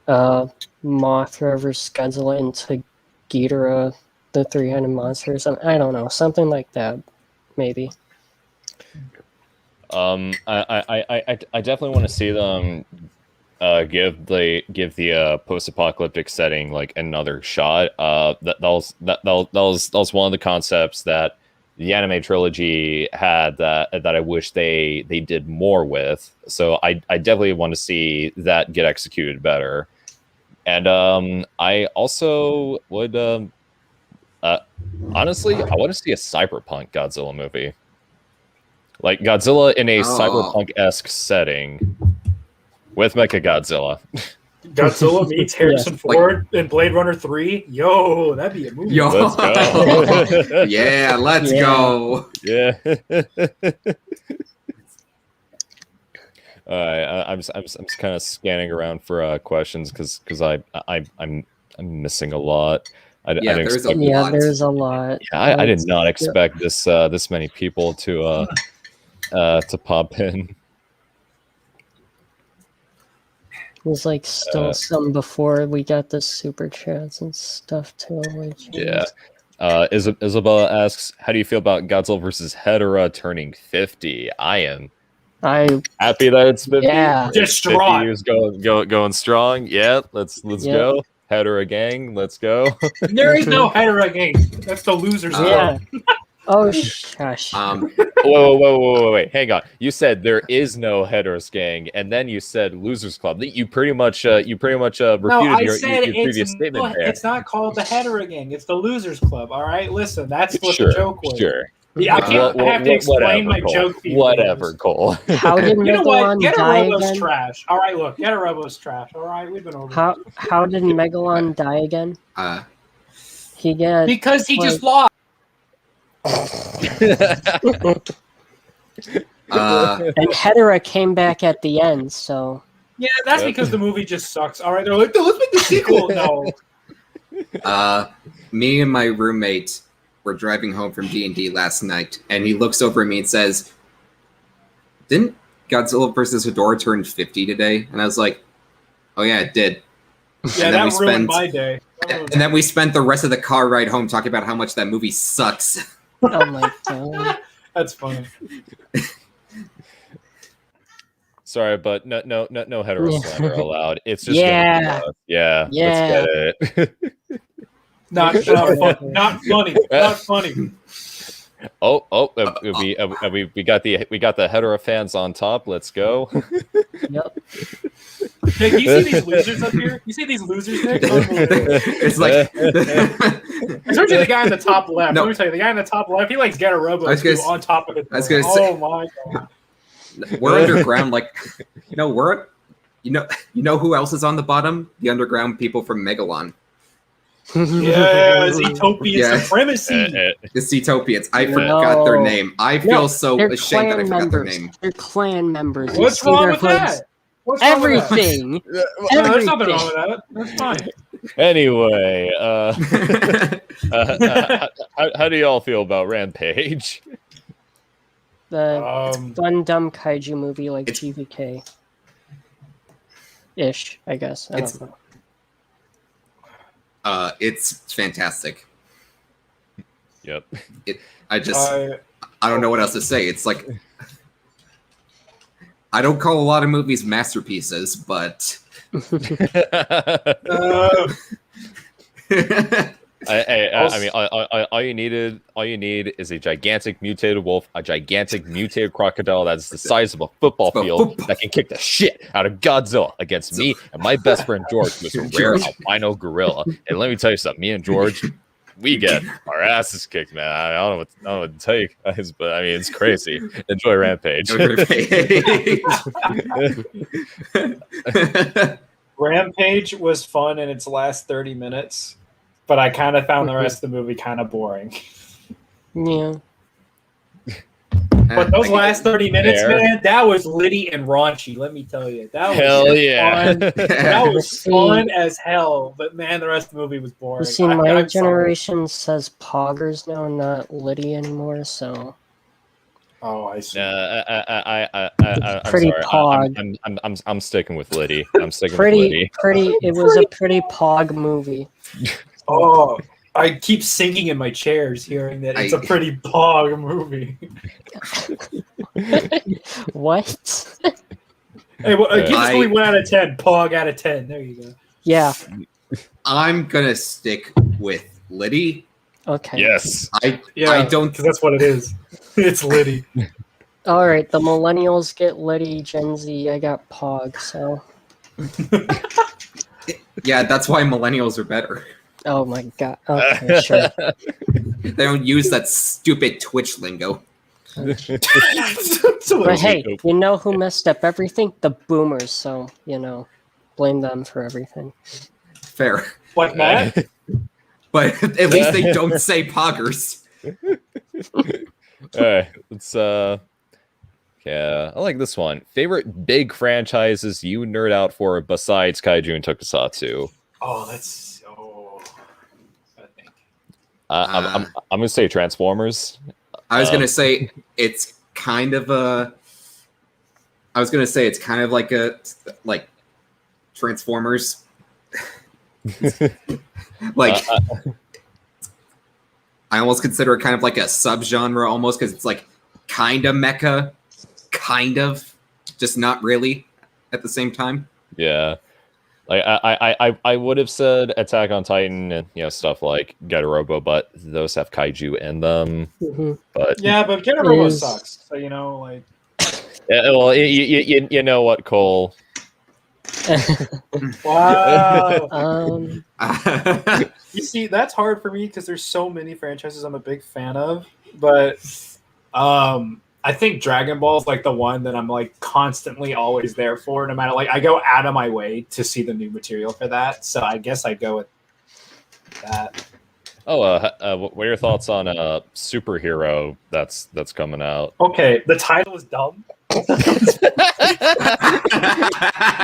S3: Mothra versus Godzilla into Ghidorah, the three-headed monsters. I don't know, something like that, maybe.
S1: I definitely want to see them give the post-apocalyptic setting like another shot. That was one of the concepts that the anime trilogy had that I wish they did more with. So I definitely want to see that get executed better. And I also would honestly, I want to see a cyberpunk Godzilla movie. Like Godzilla in a cyberpunk-esque setting with Mechagodzilla.
S5: Godzilla meets Harrison Ford in Blade Runner 3. Yo, that'd be a movie.
S2: Yo.
S1: Let's go.
S2: Yeah, let's go.
S1: Yeah. I'm just kind of scanning around for questions because I'm missing a lot.
S2: There's a lot.
S3: There's a lot.
S1: Yeah, I did not expect this many people to pop in.
S3: There's like still some before we got the super chats and stuff too.
S1: Yeah. Isabella asks, how do you feel about Godzilla versus Hedorah turning 50? I am happy that it's 50.
S3: Yeah.
S5: Distraught.
S1: 50 years going strong. Yeah, let's go. Hedorah gang, let's go.
S5: There is no Hedorah gang. That's the losers.
S3: Yeah. Oh, shush.
S1: Wait, hang on. You said there is no Hedorah gang, and then you said Losers Club. You pretty much refuted your previous statement there.
S5: It's not called the Hedorah gang. It's the Losers Club. All right, listen, that's what
S1: Sure,
S5: the joke was.
S1: Sure.
S5: Yeah, I have to explain my joke.
S1: Whatever, Cole.
S3: How did
S5: you know what?
S3: Megalon
S5: Get a
S3: die
S5: Robo's
S3: again?
S5: trash. All right, look, get a Robo's trash. All right, we've been over.
S3: How did Megalon die again?
S5: Because he just lost.
S3: And Hedorah came back at the end, so
S5: yeah, that's because the movie just sucks. All right, they're like, let's make the sequel. No.
S2: Me and my roommate were driving home from D&D last night, and he looks over at me and says, "Didn't Godzilla vs. Hedorah turn 50 today?" And I was like, "Oh yeah, it did."
S5: Yeah, that ruined my day.
S2: And then we spent the rest of the car ride home talking about how much that movie sucks.
S3: oh my god.
S5: That's funny.
S1: Sorry, but no Hedorah slander allowed. It's just
S3: Yeah.
S1: Let's get it.
S5: Not funny. Not funny.
S1: We got the Hedorah fans on top. Let's go.
S3: Yep.
S5: Hey, you see these losers up here? You see these losers there?
S2: It's like
S5: especially the guy in the top left.
S2: No.
S5: Let me tell you, the guy in the top left, he likes get a robo on top of it.
S2: I was gonna say,
S5: my god.
S2: We're underground, like you know who else is on the bottom? The underground people from Megalon.
S5: Yeah, Zetopian supremacy.
S2: The Zetopians. I forgot their name. I feel so ashamed that I forgot their name.
S3: They're clan members.
S5: What's wrong with that?
S3: Everything.
S5: There's nothing wrong with that. That's fine.
S1: Anyway, how do y'all feel about Rampage?
S3: The fun, dumb kaiju movie like GVK. Ish, I guess. I don't know.
S2: It's fantastic.
S1: Yep.
S2: I don't know what else to say. It's like I don't call a lot of movies masterpieces, but
S1: I mean, all you need is a gigantic mutated wolf, a gigantic mutated crocodile that's the size of a football field that can kick the shit out of Godzilla against me and my best friend George, who's a rare albino gorilla. And let me tell you something, me and George, we get our asses kicked, man. I don't know what to tell you guys, but I mean, it's crazy. Enjoy Rampage.
S5: Rampage was fun in its last 30 minutes, but I kind of found the rest of the movie kind of boring.
S3: Yeah.
S5: But those last 30 minutes, man, that was litty and raunchy, let me tell you. That was fun. That was fun as hell. But man, the rest of the movie was boring.
S3: You see, my generation says poggers now, not litty anymore, so.
S5: Oh, I see.
S1: I'm
S3: pretty
S1: sorry.
S3: pog.
S1: I'm sticking with Liddy. I'm sticking with Liddy.
S3: It was a pretty pog movie.
S5: Oh, I keep singing in my chairs hearing that it's a pretty pog movie.
S3: What?
S5: Hey, well, give this movie 1 out of 10. Pog out of 10. There you go.
S3: Yeah.
S2: I'm gonna stick with Liddy.
S3: Okay.
S1: Yes.
S2: I don't,
S5: because that's what it is. It's Liddy.
S3: All right, the millennials get Liddy, Gen Z. I got Pog, so.
S2: Yeah, that's why millennials are better.
S3: Oh my god. Okay, sure.
S2: They don't use that stupid Twitch lingo.
S3: But hey, you know who messed up everything? The boomers. So blame them for everything.
S2: Fair.
S5: Like that?
S2: But at least they don't say poggers.
S1: All right, let's yeah, I like this one. Favorite big franchises you nerd out for besides Kaiju and Tokusatsu?
S5: Oh, that's I think.
S1: I'm gonna say Transformers.
S2: I was gonna say it's kind of like Transformers. Like I almost consider it kind of like a subgenre almost, because it's like kind of mecha, kind of, just not really at the same time.
S1: Yeah. Like I would have said Attack on Titan and stuff like Get a Robo, but those have kaiju in them.
S3: Mm-hmm.
S1: But
S5: yeah, but Get a Robo sucks. So like.
S1: Yeah, well, you know what, Cole?
S5: Wow. You see, that's hard for me because there's so many franchises I'm a big fan of, but I think Dragon Ball is like the one that I'm like constantly always there for, no matter I go out of my way to see the new material for that. So I guess I go with that.
S1: Oh, what are your thoughts on Superhero that's coming out?
S5: Okay, the title is dumb.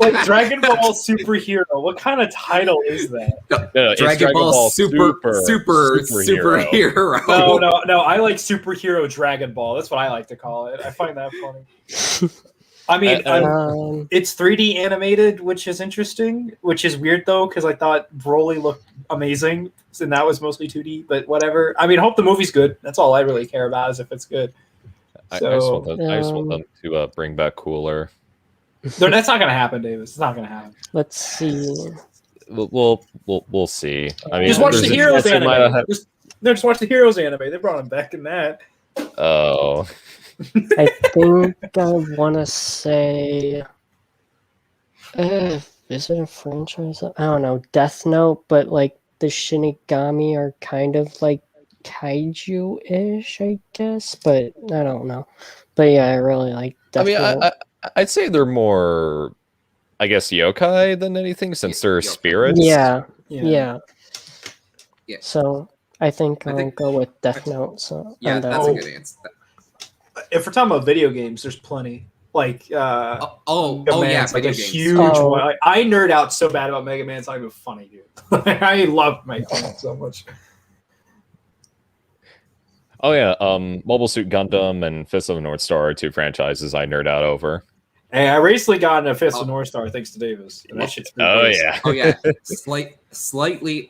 S5: Like Dragon Ball Superhero, what kind of title is that?
S2: No, Dragon Ball Superhero.
S5: No, I like Superhero Dragon Ball. That's what I like to call it. I find that funny. I mean, it's 3D animated, which is interesting, which is weird though, because I thought Broly looked amazing, and that was mostly 2D, but whatever. I mean, hope the movie's good. That's all I really care about, is if it's good.
S1: I just want them to bring back Cooler.
S5: That's not going to happen, Davis. It's not going to happen.
S3: Let's see.
S1: We'll see. I mean,
S5: just watch the Heroes anime. Just watch the Heroes anime. They brought him back in that.
S1: Oh.
S3: I think I want to say. Is it a franchise? I don't know. Death Note, but like the Shinigami are kind of like kaiju-ish, I guess, but I don't know. But yeah, I really like Death Note.
S1: I'd say they're more, I guess, yokai than anything, since they're spirits.
S3: Yeah. So I think I'll go with Death Note. So
S2: yeah, that's a good answer.
S5: If we're talking about video games, there's plenty. Like
S2: yeah,
S5: like a huge one. Like, I nerd out so bad about Mega Man, it's not even funny, dude. I love Mega Man so much.
S1: Oh yeah, Mobile Suit Gundam and Fist of the North Star are two franchises I nerd out over.
S5: Hey, I recently got into Fist of the North Star thanks to Davis. And that shit's pretty
S2: slightly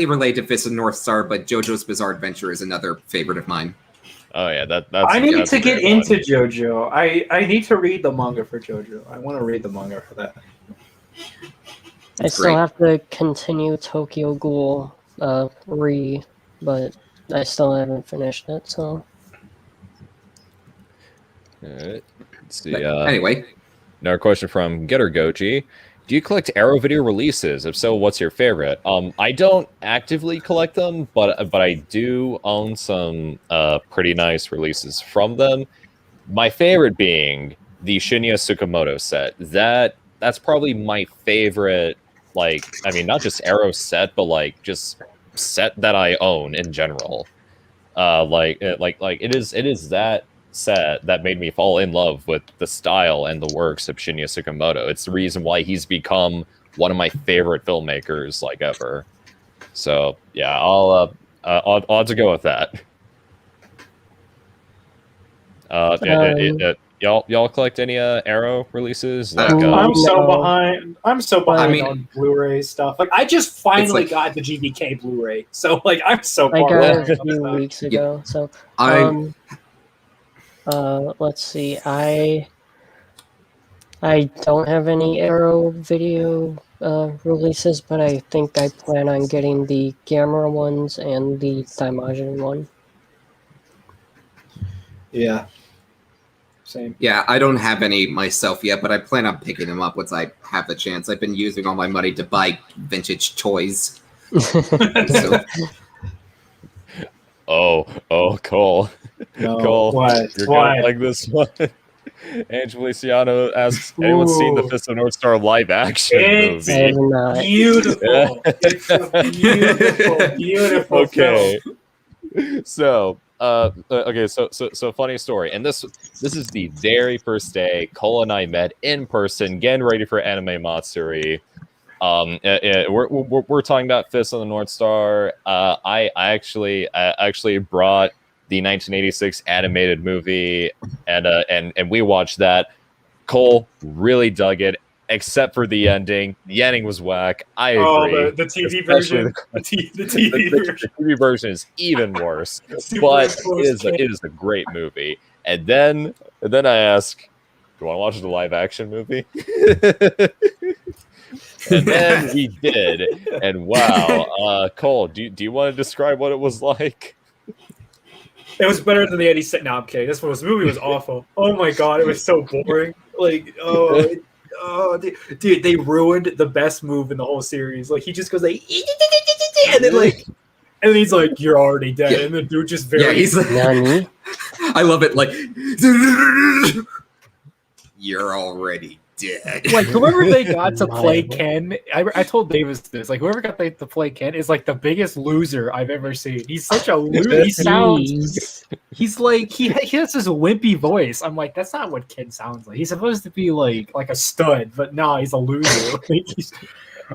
S2: related to Fist of the North Star, but JoJo's Bizarre Adventure is another favorite of mine.
S1: Oh yeah, that's.
S5: I need to get into JoJo. I need to read the manga for JoJo. I want to read the manga for that.
S3: I still have to continue Tokyo Ghoul but I still haven't finished it, so.
S1: Alright. Let's see.
S2: Anyway.
S1: Another question from Getter Goji. Do you collect Arrow video releases? If so, what's your favorite? I don't actively collect them, but I do own some pretty nice releases from them. My favorite being the Shinya Tsukamoto set. That's probably my favorite, like, I mean, not just Arrow set, but like just set that I own in general. It is that set that made me fall in love with the style and the works of Shinya Tsukamoto. It's the reason why he's become one of my favorite filmmakers like ever. So yeah, I'll to go with that. Y'all collect any Arrow releases? Like,
S5: I'm so
S3: No.
S5: behind. I'm so behind
S2: I mean-
S5: on Blu-ray stuff. Like, I just finally
S2: like-
S5: got the GVK Blu-ray, so like I'm so
S3: I
S5: far
S3: got
S5: behind
S3: it a
S5: on
S3: few
S5: stuff.
S3: weeks ago, so.
S2: I
S3: Let's see. I don't have any Arrow video releases, but I think I plan on getting the Gamera ones and the Daimajin one.
S5: Yeah. Same.
S2: Yeah, I don't have any myself yet, but I plan on picking them up once I have the chance. I've been using all my money to buy vintage toys. So,
S1: oh, Cole.
S5: No,
S1: Cole,
S5: what?
S1: you're
S5: What?
S1: gonna like this one. Angel Feliciano asks, anyone seen the
S5: Ooh.
S1: Fist of North Star live action
S5: It's-
S3: I
S1: movie?
S3: have not.
S5: Beautiful. It's a beautiful, beautiful
S1: Okay.
S5: film.
S1: So, so funny story, and this is the very first day Cole and I met in person, getting ready for Anime Matsuri. We're talking about Fist of the North Star. I actually brought the 1986 animated movie, and we watched that. Cole really dug it, except for the ending. The ending was whack. I agree.
S5: Oh, the TV
S1: Especially
S5: version. The TV version.
S1: The TV version is even worse,
S5: Super
S1: but
S5: exposed
S1: it is a great movie. And then I ask, do you want to watch the live action movie? And then we did, and wow, Cole, do you want to describe what it was like?
S5: It was better than the 86. No, I'm kidding. This movie was awful. Oh my god, it was so boring. Like, dude, they ruined the best move in the whole series. Like, he just goes like, and then he's like, "You're already dead,"
S2: Yeah.
S5: and the dude just
S2: yeah,
S5: very.
S2: he's like,
S3: Nani?
S2: I love it. Like, you're already dead.
S5: Like, whoever they got to play
S3: My-
S5: Ken, I told Davis this. Like, whoever got to play Ken is like the biggest loser I've ever seen. He's such a loser. He sounds.
S3: Jeez.
S5: He's like he has this wimpy voice. I'm like, that's not what Ken sounds like. He's supposed to be like a stud, but no, he's a loser. Like, he's,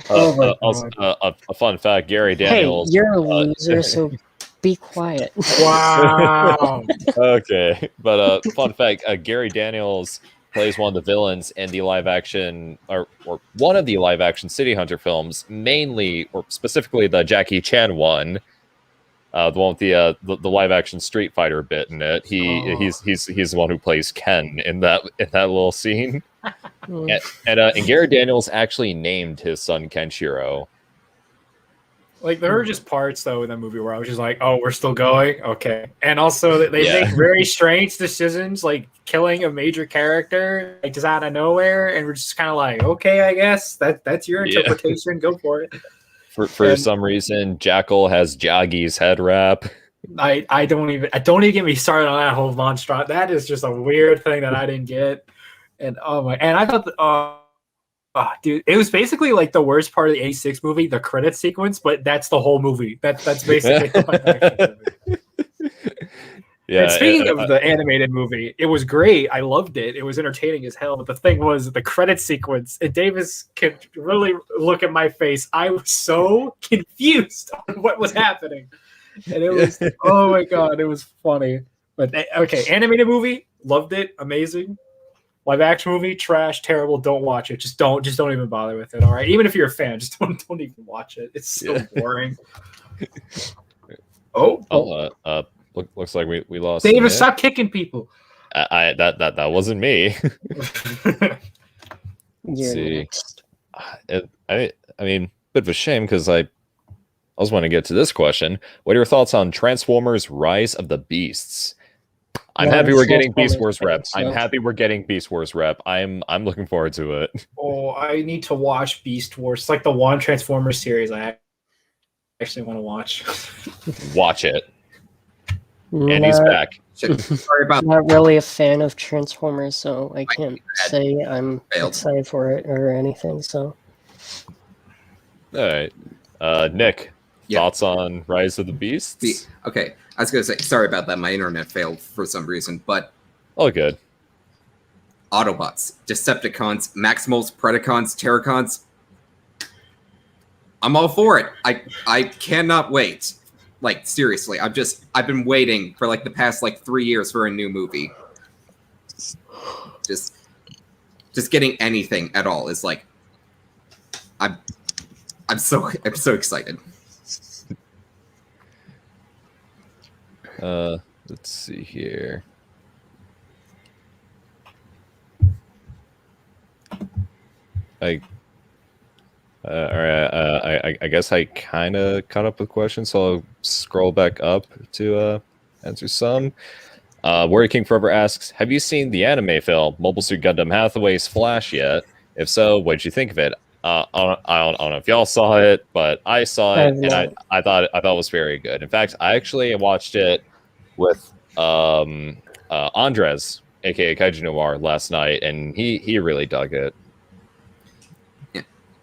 S5: oh my
S1: Also,
S5: god!
S1: a fun fact: Gary Daniels.
S3: Hey, you're a loser, so be quiet.
S5: Wow.
S1: Okay, but fun fact: Gary Daniels plays one of the villains in the live action, or one of the live action City Hunter films, mainly or specifically the Jackie Chan one. The one with the live action Street Fighter bit in it. He's the one who plays Ken in that little scene. And Gary Daniels actually named his son Kenshiro.
S5: Like, there were just parts though in that movie where I was just like, "Oh, we're still going, okay." And also, they
S1: Yeah.
S5: make very strange decisions, like killing a major character, like just out of nowhere, and we're just kind of like, "Okay, I guess that's your
S1: Yeah.
S5: interpretation. Go for it."
S1: For
S5: And-
S1: some reason, Jackal has Jaggy's head wrap.
S5: I don't even get me started on that whole monstrosity. That is just a weird thing that I didn't get. And I thought dude, it was basically like the worst part of the 86 movie, the credit sequence, but that's the whole movie. That's basically the live action movie.
S1: Yeah.
S5: And speaking of the animated movie, it was great. I loved it. It was entertaining as hell. But the thing was, the credit sequence, and Davis could really look at my face. I was so confused on what was happening. And it was, oh my God, it was funny. But okay, animated movie, loved it. Amazing. Live action movie, trash, terrible. Don't watch it. Just don't even bother with it. All right. Even if you're a fan, just don't even watch it. It's so boring.
S1: Looks like we lost
S5: Davis,
S1: Nick.
S5: stop kicking people.
S1: That wasn't me.
S3: You're
S1: see.
S3: next.
S1: I mean, bit of a shame because I was want to get to this question. What are your thoughts on Transformers: Rise of the Beasts? I'm
S3: Yeah,
S1: happy
S3: the
S1: we're getting Beast
S3: Transformers
S1: Wars rep.
S3: thing,
S1: I'm
S3: so-
S1: happy we're getting Beast Wars rep. I'm looking forward to it.
S5: Oh, I need to watch Beast Wars. It's like the one Transformers series I actually want to watch.
S1: Watch it. And he's back.
S2: Sorry about
S3: Not really a fan of Transformers, so I can't
S2: bad.
S3: say I'm
S2: Failed.
S3: excited for it or anything. So
S1: All right. Nick,
S2: Yeah.
S1: thoughts on Rise of the Beasts?
S2: Okay, I was gonna say sorry about that. My internet failed for some reason, but
S1: All good.
S2: Autobots, Decepticons, Maximals, Predacons, Terracons. I'm all for it. I cannot wait. Like seriously, I've been waiting for like the past like 3 years for a new movie. Just getting anything at all is like I'm so excited.
S1: Let's see here. I guess I kind of caught up with questions, so I'll scroll back up to answer some. Warrior King Forever asks, have you seen the anime film Mobile Suit Gundam Hathaway's Flash yet? If so, what did you think of it? I don't know if y'all saw it, but I saw it, and I thought it was very good. In fact, I actually watched it with Andres, aka Kaiju Noir, last night, and he really dug it.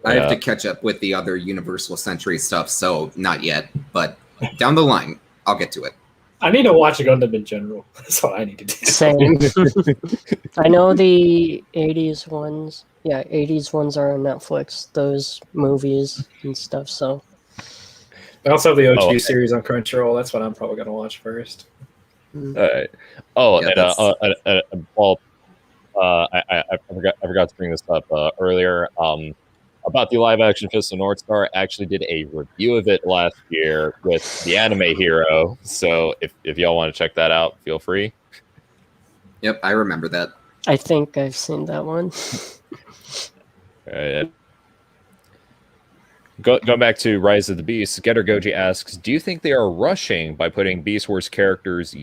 S2: I have to catch up with the other Universal Century stuff, so not yet, but down the line, I'll get to it.
S5: I need to watch Gundam in general. That's what I need to do.
S3: same. I know the 80s ones. Yeah, 80s ones are on Netflix. Those movies and stuff. So
S5: I also have the OG
S1: okay.
S5: series on Crunchyroll. That's what I'm probably gonna watch first.
S1: All right. Oh,
S2: Yeah,
S1: and well, I forgot to bring this up earlier. About the live action Fist of North Star, I actually did a review of it last year with the anime hero. So if y'all want to check that out, feel free.
S2: Yep, I remember that.
S3: I think I've seen that one.
S1: Going back to Rise of the Beasts, Getter Goji asks, do you think they are rushing by putting Beast Wars characters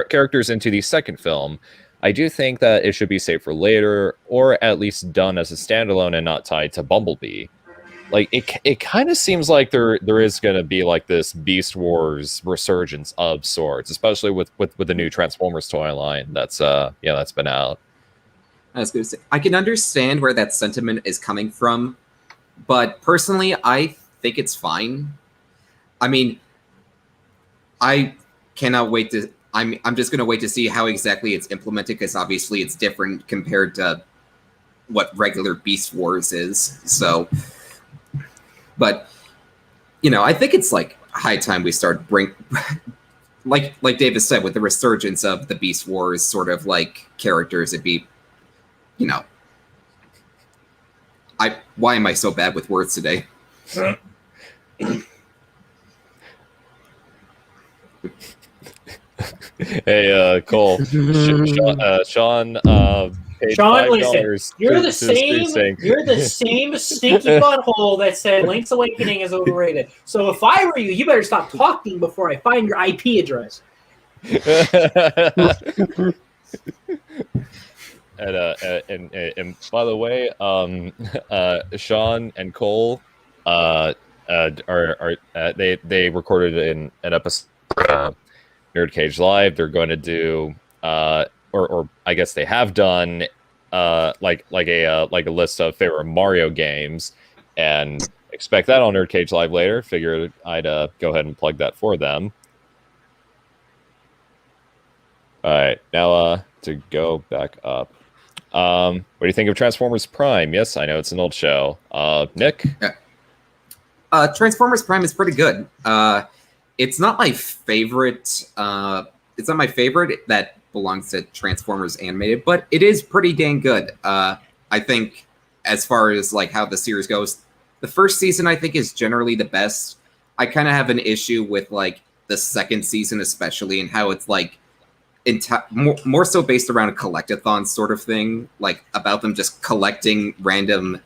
S1: characters into the second film? I do think that it should be saved for later, or at least done as a standalone and not tied to Bumblebee. Like it kind of seems like there is going to be like this Beast Wars resurgence of sorts, especially with the new Transformers toy line that's been out.
S2: I was going to say, I can understand where that sentiment is coming from, but personally, I think it's fine. I mean, I cannot wait to. I'm just going to wait to see how exactly it's implemented, because obviously it's different compared to what regular Beast Wars is. So, but I think it's like high time we start like Davis said, with the resurgence of the Beast Wars sort of like characters. It'd be, why am I so bad with words today?
S1: Hey, Cole, Sean, paid
S6: Sean,
S1: $5
S6: listen, you're the same stinky butthole that said Link's Awakening is overrated. So if I were you, you better stop talking before I find your IP address.
S1: And by the way, Sean and Cole they recorded an episode Nerd Cage Live. They're going to do or I guess they have done like a list of favorite Mario games, and expect that on Nerd Cage Live later. Figured I'd go ahead and plug that for them. All right, now to go back up. What do you think of Transformers Prime? Yes, I know it's an old show. Nick?
S2: Transformers Prime is pretty good. It's not my favorite. It's not my favorite that belongs to Transformers Animated, but it is pretty dang good. I think as far as like how the series goes, the first season I think is generally the best. I kind of have an issue with like the second season, especially, and how it's like more so based around a collectathon sort of thing, like about them just collecting random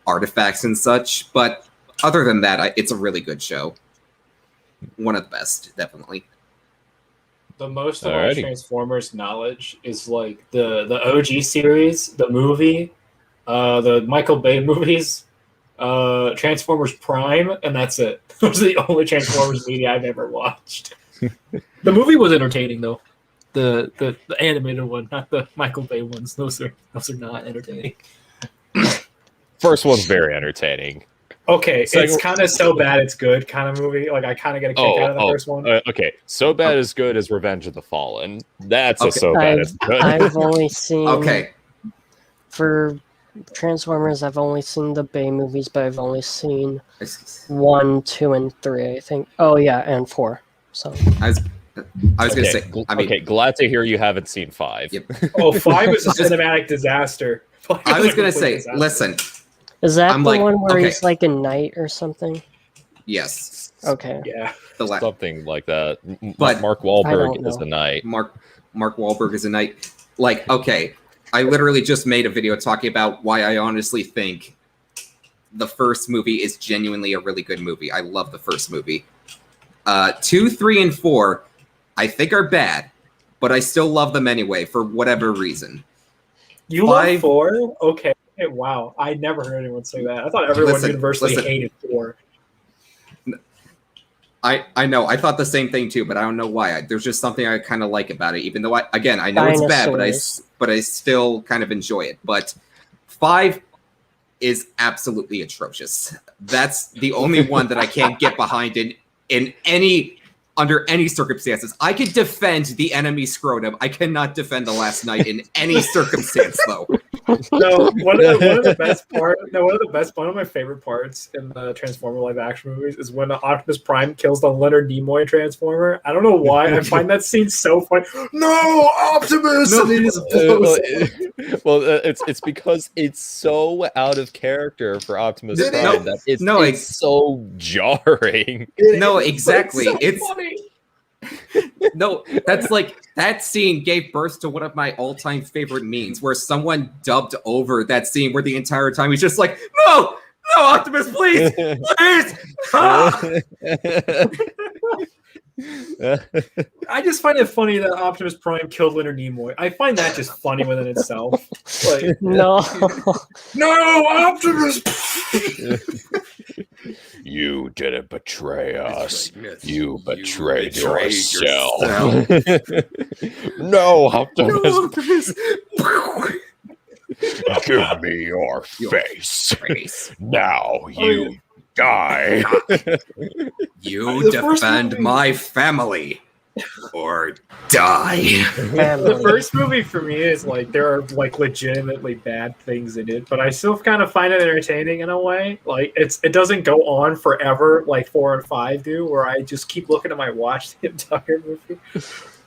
S2: artifacts and such. But other than that, it's a really good show. One of the best, definitely.
S5: The most of my Transformers knowledge is like the OG series, the movie, the Michael Bay movies, Transformers Prime, and that's it. Those are the only Transformers media I've ever watched. The movie was entertaining though. The animated one, not the Michael Bay ones. Those are not entertaining.
S1: First one's very entertaining.
S5: Okay, it's kind of so bad it's good kind of movie. Like I kind of get a kick out of the first one.
S1: Okay, so bad is good as Revenge of the Fallen. That's so bad it's good.
S3: I've only seen for Transformers. I've only seen the Bay movies, but I've only seen 1, 2, and 3. I think. Oh yeah, and 4. So
S2: I was gonna say.
S1: Okay, glad to hear you haven't seen 5.
S2: Yep.
S5: Oh, 5 is a cinematic disaster.
S2: I was gonna say, listen.
S3: Is that the one where he's like a knight or something?
S2: Yes.
S3: Okay.
S5: Yeah.
S1: Something like that.
S2: But
S1: Mark Wahlberg is a knight.
S2: Mark Wahlberg is a knight. Like, okay, I literally just made a video talking about why I honestly think the first movie is genuinely a really good movie. I love the first movie. 2, 3, and 4, I think are bad, but I still love them anyway for whatever reason.
S5: You love 4? Okay. Wow, I never heard anyone say that. I thought everyone universally hated 4.
S2: I know. I thought the same thing too, but I don't know why. There's just something I kind of like about it, even though I know it's bad, but I still kind of enjoy it. But 5 is absolutely atrocious. That's the only one that I can't get behind under any circumstances. I could defend the enemy scrotum. I cannot defend the Last Knight in any circumstance, though.
S5: No, one of my favorite parts in the Transformer live action movies is when Optimus Prime kills the Leonard Nimoy Transformer. I don't know why. I find that scene so funny. No, Optimus! No. And he just blows
S1: it's because it's so out of character for Optimus Prime that it's so jarring.
S2: No, exactly.
S5: It's so funny.
S2: No, that's like that scene gave birth to one of my all-time favorite memes where someone dubbed over that scene where the entire time he's just like, no, Optimus, please.
S5: I just find it funny that Optimus Prime killed Leonard Nimoy. I find that just funny within itself. Like,
S3: no,
S5: Optimus.
S1: You didn't betray us. You betrayed yourself. No, Optimus. Give me your face. Now you die.
S2: You defend my family or die.
S5: The first movie for me is like there are like legitimately bad things in it, but I still kind of find it entertaining in a way. Like it doesn't go on forever like 4 and 5 do, where I just keep looking at my watch the entire movie.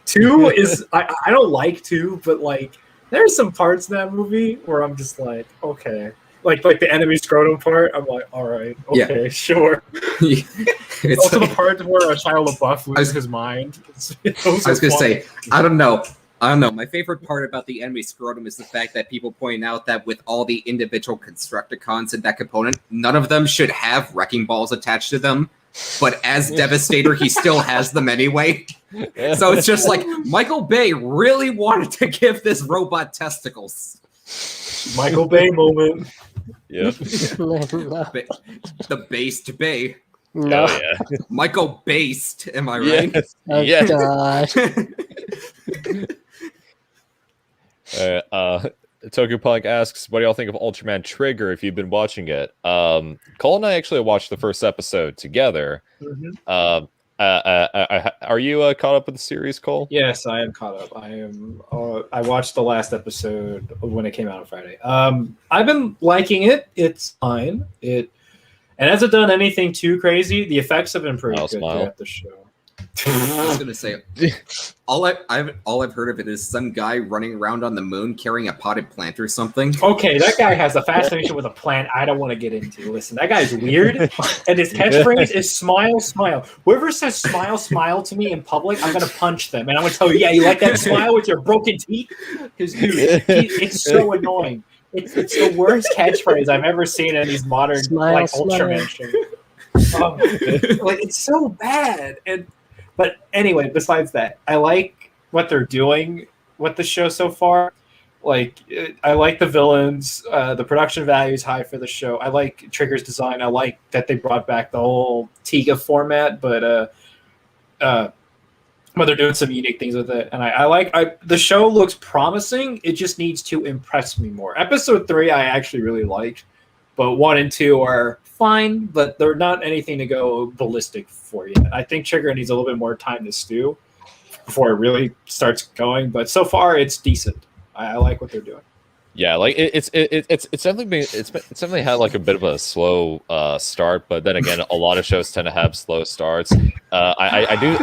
S5: 2 is I don't like 2, but like there's some parts in that movie where I'm just like, okay. Like the enemy scrotum part, I'm like, all right, okay, sure. It's also the part where Shia LaBeouf loses his mind.
S2: I was gonna say, I don't know. My favorite part about the enemy scrotum is the fact that people point out that with all the individual Constructicons in that component, none of them should have wrecking balls attached to them. But as Devastator, he still has them anyway. So it's just like Michael Bay really wanted to give this robot testicles.
S5: Michael Bay moment.
S1: Yep.
S2: The based Bay.
S3: No.
S1: Oh, yeah.
S2: Michael Based, am I right?
S1: Yes.
S3: Oh,
S1: Yes.
S3: God.
S1: TokuPunk asks, what do y'all think of Ultraman Trigger if you've been watching it? Cole and I actually watched the first episode together.
S5: Mm-hmm.
S1: Are you caught up with the series, Cole?
S5: Yes, I am caught up. I am. I watched the last episode when it came out on Friday. I've been liking it. It's fine. It hasn't done anything too crazy. The effects have been pretty good throughout the show.
S2: I was gonna say, all I've heard of it is some guy running around on the moon carrying a potted plant or something.
S5: Okay, that guy has a fascination with a plant I don't want to get into. Listen, that guy's weird, and his catchphrase is "smile, smile." Whoever says "smile, smile" to me in public, I'm gonna punch them, and I'm gonna tell you, yeah, you like that smile with your broken teeth? Because dude, it's so annoying. It's the worst catchphrase I've ever seen in these modern
S3: Smile,
S5: Ultraman shows. It's so bad. But anyway, besides that, I like what they're doing with the show so far. I like the villains. The production value is high for the show. I like Trigger's design. I like that they brought back the whole Tiga format, but they're doing some unique things with it. And I like the show looks promising. It just needs to impress me more. Episode 3 I actually really liked, but 1 and 2 are fine, but they're not anything to go ballistic for yet. I think Trigger needs a little bit more time to stew before it really starts going. But so far, it's decent. I like what they're doing.
S1: Yeah, like it's definitely had like a bit of a slow start, but then again, a lot of shows tend to have slow starts. I do.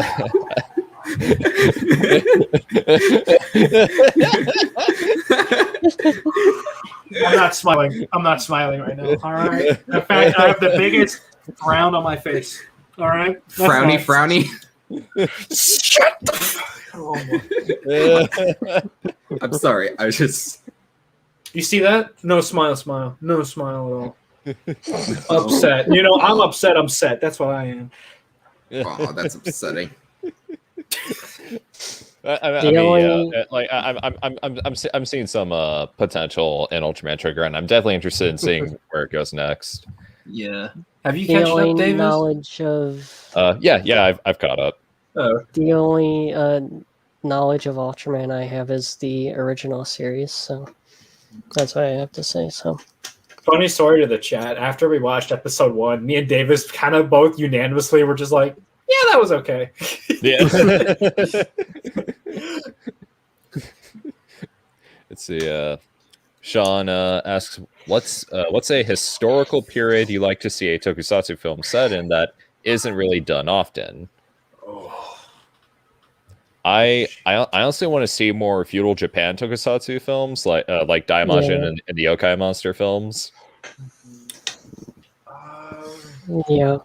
S5: I'm not smiling right now. All right. In fact, I have the biggest frown on my face. All right.
S2: Frowny.
S5: Shut the fuck. Oh
S2: I'm sorry. I was just.
S5: You see that? No smile. No smile at all. Upset. I'm upset. I'm set. That's what I am.
S2: Oh, that's upsetting.
S1: I'm seeing some potential in Ultraman Trigger, and I'm definitely interested in seeing where it goes next.
S5: Yeah. Have you
S3: The
S5: catched
S3: only
S5: up, Davis?
S3: knowledge of
S1: I've caught up.
S5: Oh.
S3: the only knowledge of Ultraman I have is the original series, so that's what I have to say. So
S5: Funny story to the chat. After we watched episode 1, me and Davis kind of both unanimously were just like, yeah, that was okay.
S1: Yeah. Let's see. Sean asks, what's a historical period you like to see a tokusatsu film set in that isn't really done often? I honestly want to see more feudal Japan tokusatsu films, like Daimajin and the Yokai Monster films.
S3: yeah.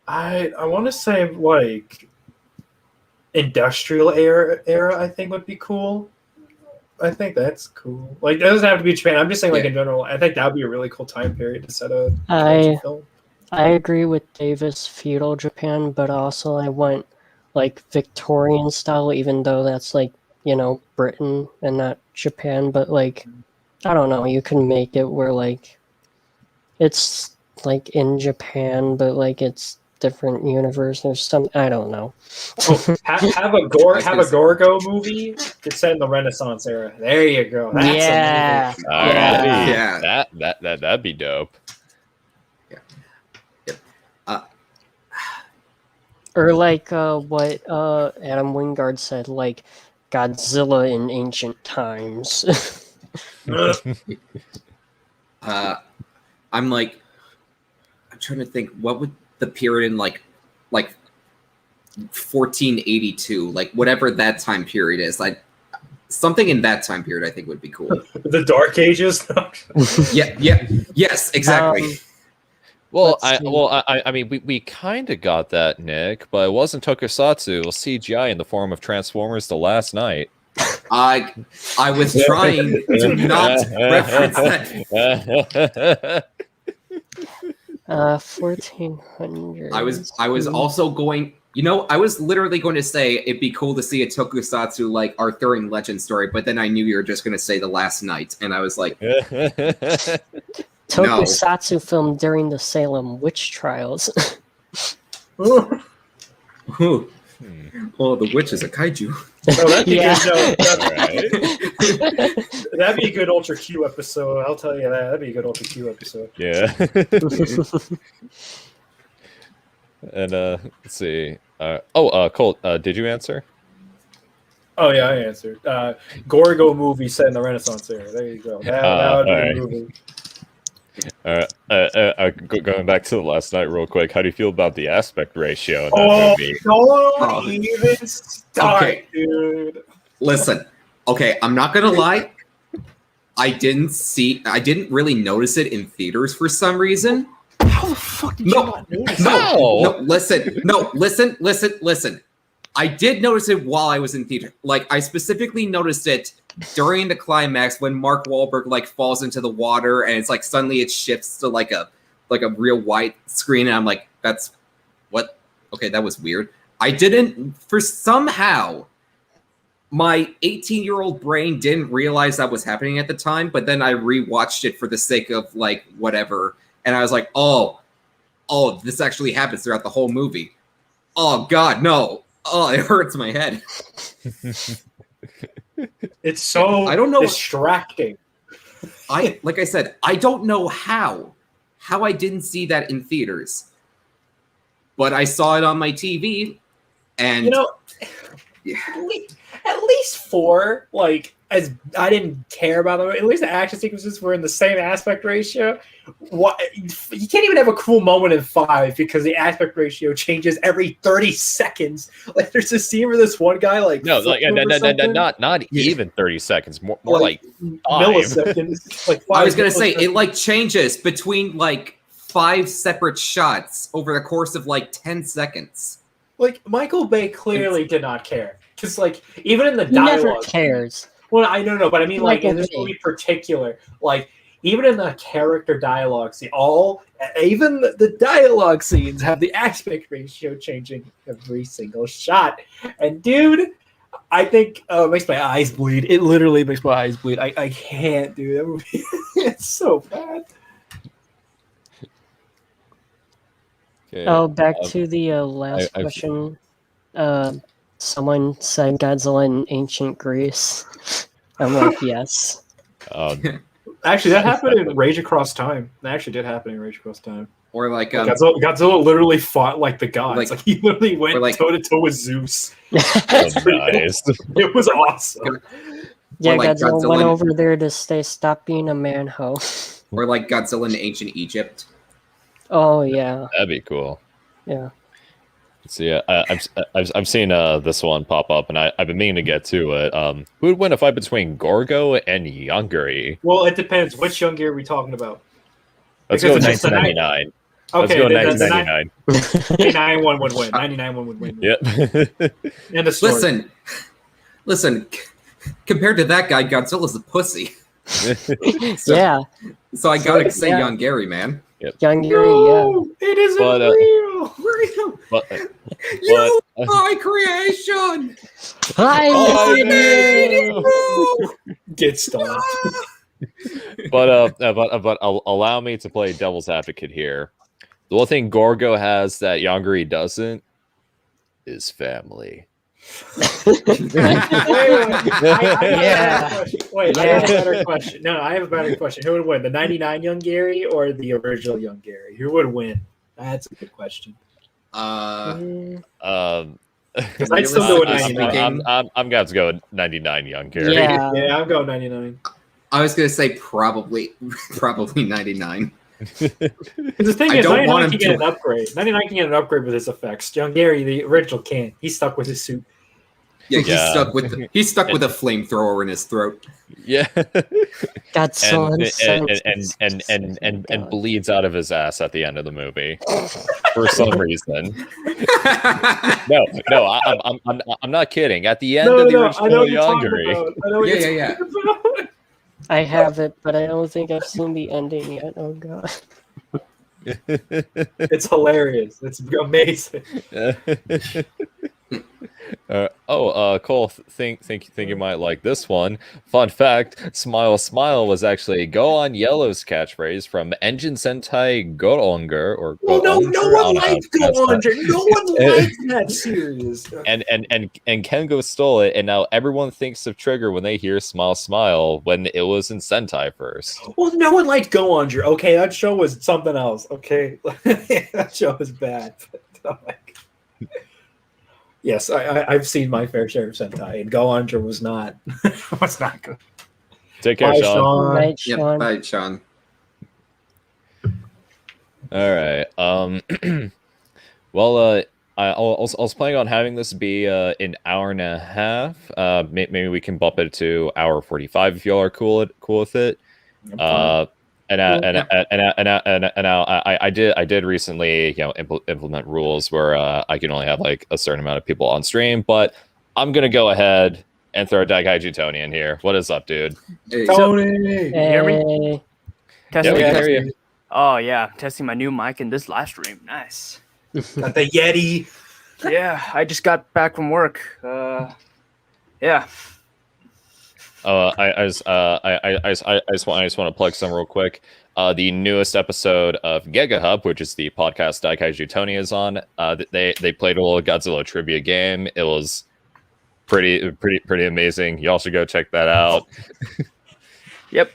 S5: I want to say like industrial era I think would be cool. I think that's cool. Like, it doesn't have to be Japan. I'm just saying, like, in general, I think that would be a really cool time period to set a film.
S3: I agree with Davis, feudal Japan, but also I want like Victorian style, even though that's like, Britain and not Japan, but like, I don't know, you can make it where like it's like in Japan, but like it's different universe or something. I don't know.
S5: Have a Gorgo movie that's set in the Renaissance era. There you go. That's
S1: that'd be dope.
S3: Or like what Adam Wingard said, like Godzilla in ancient times.
S2: I'm trying to think, what would the period in like 1482, like whatever that time period is, like something in that time period I think would be cool.
S5: The Dark Ages.
S2: Yes, exactly.
S1: I mean, we kind of got that, Nick, but it wasn't tokusatsu. It was CGI in the form of Transformers: The Last Night.
S2: I was trying to not reference that.
S3: 1400.
S2: I was also going. I was literally going to say it'd be cool to see a tokusatsu like Arthurian legend story, but then I knew you were just going to say The Last Night, and I was like,
S3: Tokusatsu film during the Salem witch trials.
S2: Oh, the witch is a kaiju.
S5: Oh, that'd be
S1: Right.
S5: That'd be a good Ultra Q episode. I'll tell you that. That'd be a good Ultra Q episode.
S1: Yeah. And let's see. Colt, did you answer?
S5: Oh yeah, I answered. Gorgo movie set in the Renaissance era. There you go. That would be a movie.
S1: All right. Going back to The Last Night real quick, how do you feel about the aspect ratio in that movie?
S5: Don't even start, dude.
S2: Listen, okay, I'm not gonna lie. I didn't really notice it in theaters for some reason.
S5: How the fuck did you not notice that?
S2: Listen. I did notice it while I was in theater. Like, I specifically noticed it during the climax when Mark Wahlberg like falls into the water, and it's like suddenly it shifts to like a real white screen, and I'm like, that's what? Okay, that was weird. I didn't, for somehow, my 18-year-old brain didn't realize that was happening at the time, but then I rewatched it for the sake of like whatever, and I was like, oh, this actually happens throughout the whole movie. Oh God, no. Oh, it hurts my head.
S6: It's so
S2: I don't know.
S6: distracting.
S2: Like I said, I don't know how I didn't see that in theaters, but I saw it on my TV, and
S6: at least 4, like, as I didn't care about them. At least the action sequences were in the same aspect ratio. What, you can't even have a cool moment in 5 because the aspect ratio changes every 30 seconds. Like, there's a scene where this one guy like
S1: not even 30 seconds, more like 5
S6: milliseconds. Like 5
S2: I was gonna say it like changes between like 5 separate shots over the course of like 10 seconds.
S6: Like, Michael Bay clearly did not care, because like even in the
S3: He
S6: dialogue,
S3: never cares.
S6: Well, I don't know, but I mean, like, in this
S3: Michael Bay.
S6: movie in particular, like, even in the character dialogue scene, even the dialogue scenes have the aspect ratio changing every single shot. And dude, I think it makes my eyes bleed. It literally makes my eyes bleed. I can't do that movie. It's so bad.
S1: Okay,
S3: Oh, back to the last question. Someone said Godzilla in ancient Greece. I'm like, yes.
S6: Actually, that happened in Rage Across Time. That actually did happen in Rage Across Time.
S2: Or like
S6: Godzilla literally fought like the gods. Like he literally went toe to toe with Zeus.
S1: That's nice.
S6: It was awesome.
S3: Yeah,
S2: like
S3: Godzilla went over there to stop being a manho.
S2: Or like Godzilla in ancient Egypt.
S3: Oh yeah,
S1: That'd be cool.
S3: yeah.
S1: See, I've seen this one pop up, and I've been meaning to get to it. Who would win a fight between Gorgo and Yongari?
S6: Well, it depends. Which Young Gear are we talking about?
S1: Let's go 1999. Let's go 1999.
S6: 99 one would win. 99 one would win.
S1: Yep.
S6: And the story.
S2: Listen. Compared to that guy, Godzilla's a pussy.
S3: Yeah.
S2: So I gotta say, Young Gary, man.
S1: Yep.
S3: Young Gary, yeah.
S6: It isn't real.
S2: My creation.
S6: Get stopped.
S1: But allow me to play devil's advocate here. The one thing Gorgo has that Yongari doesn't is family.
S6: Wait, I have a better question. No, I have a better question. Who would win, the 99 Young Gary or the original Young Gary? Who would win? That's a good question.
S2: Because
S6: I'd still go with 99.
S1: I'm going to go with 99 Young Gary.
S3: Yeah.
S6: Yeah, I'm going 99.
S2: I was gonna say probably 99.
S6: The thing is, 99 can get an upgrade. 99 can get an upgrade with his effects. Young Gary, the original, can't. He's stuck with his suit.
S2: Yeah, he's stuck with a flamethrower in his throat.
S1: Yeah.
S3: Godzilla
S1: and bleeds out of his ass at the end of the movie for some reason. No, I'm not kidding. At the end of the original Yongari.
S2: Yeah.
S3: I have it, but I don't think I've seen the ending yet. Oh god.
S6: It's hilarious. It's amazing.
S1: Cole, think you might like this one. Fun fact: "Smile, smile" was actually Go On Yellow's catchphrase from Engine Sentai Goronger or.
S6: Well, no one likes Goronger. No one likes that series.
S1: And Kengo stole it, and now everyone thinks of Trigger when they hear "Smile, smile" when it was in Sentai first.
S6: Well, no one liked Goronger. Okay, that show was something else. Okay, that show was bad. Yes, I've seen my fair share of Sentai, and Go-Onger was not good.
S1: Take care, Sean.
S3: Right, Sean.
S2: Bye, Sean.
S1: All right. Well, I was planning on having this be an hour and a half. Maybe we can bump it to hour 45 if y'all are cool with it. I did recently, implement rules where I can only have like a certain amount of people on stream, but I'm gonna go ahead and throw Kaiju Tony in here. What is up, dude?
S6: Tony.
S7: You hear me?
S3: Hey,
S1: Yeah, we can hear you.
S7: Oh yeah, testing my new mic in this live stream. Nice.
S6: Got the Yeti.
S7: Yeah, I just got back from work. Yeah.
S1: I just want to plug some real quick. The newest episode of Giga Hub, which is the podcast Kaiju Tony is on, they played a little Godzilla trivia game. It was pretty amazing. Y'all should go check that out.
S7: Yep.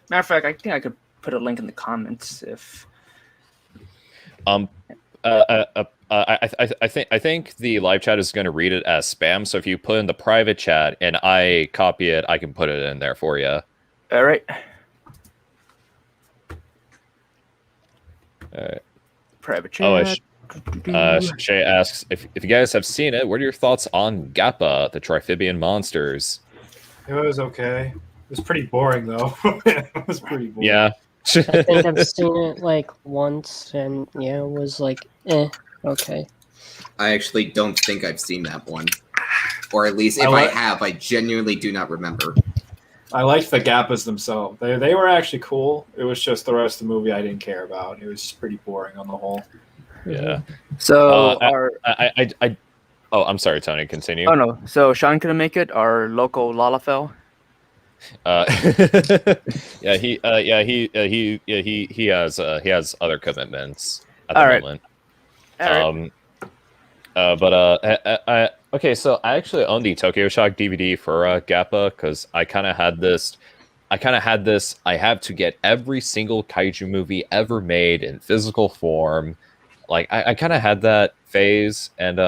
S7: Matter of fact, I think I could put a link in the comments if.
S1: I think the live chat is going to read it as spam. So if you put in the private chat and I copy it, I can put it in there for you.
S7: All right.
S1: All right.
S7: Private chat.
S1: Shay asks if you guys have seen it. What are your thoughts on Gappa, the Triphibian monsters?
S5: It was okay. It was pretty boring though. It was pretty boring.
S1: Yeah.
S3: I think I've seen it like once, and yeah, it was like, okay.
S2: I actually don't think I've seen that one. Or at least if I have, I genuinely do not remember.
S5: I liked the Gappas themselves. They were actually cool. It was just the rest of the movie I didn't care about. It was pretty boring on the whole.
S1: Yeah.
S7: So
S1: I'm sorry, Tony. Continue.
S7: Oh no. So Sean couldn't make it. Our local Lalafell.
S1: He has other commitments at the moment. Okay, so I actually own the Tokyo Shock DVD for Gappa because I kind of had this. I have to get every single kaiju movie ever made in physical form. Like I kind of had that phase, and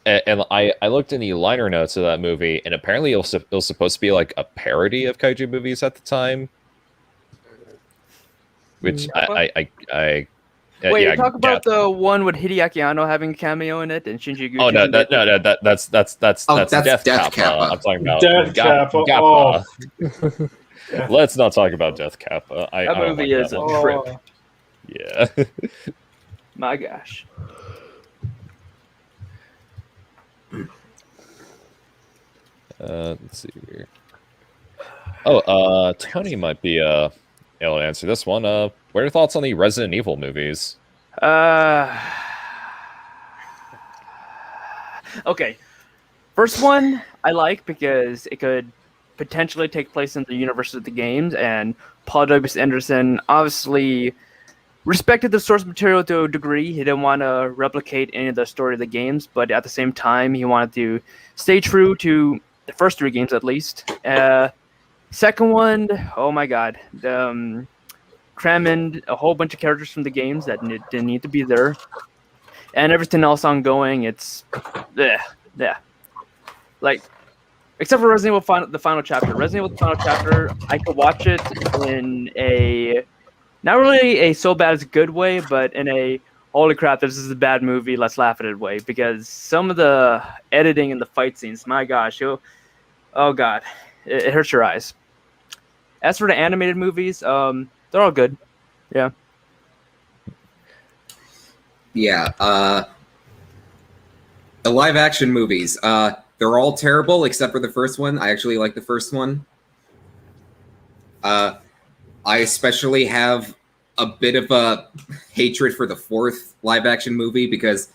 S1: I looked in the liner notes of that movie, and apparently it was supposed to be like a parody of kaiju movies at the time. Which
S7: Wait,
S1: yeah,
S7: talk about the one with Hideaki Anno having a cameo in it and Shinji Gucci.
S1: Oh no, that's Death Kappa. I'm talking about
S5: Death Kappa.
S1: Gappa.
S5: Oh.
S1: Let's not talk about Death Kappa.
S7: That movie is a trip.
S1: Yeah.
S7: My gosh.
S1: Let's see here. Oh, Tony might be able to answer this one. What are your thoughts on the Resident Evil movies?
S7: Okay. First one I like because it could potentially take place in the universe of the games, and Paul W.S. Anderson obviously respected the source material to a degree. He didn't want to replicate any of the story of the games, but at the same time, he wanted to stay true to the first three games at least. Second one, oh my god. Cram in a whole bunch of characters from the games that didn't need to be there. And everything else ongoing, it's... yeah. Like, except for Resident Evil the final chapter. Resident Evil the final chapter, I could watch it in a... Not really a so bad as good way, but in a holy crap, this is a bad movie, let's laugh at it way. Because some of the editing and the fight scenes, my gosh, oh god, it hurts your eyes. As for the animated movies, they're all good. Yeah.
S2: Yeah. The live action movies, they're all terrible except for the first one. I actually like the first one. I especially have a bit of a hatred for the fourth live action movie because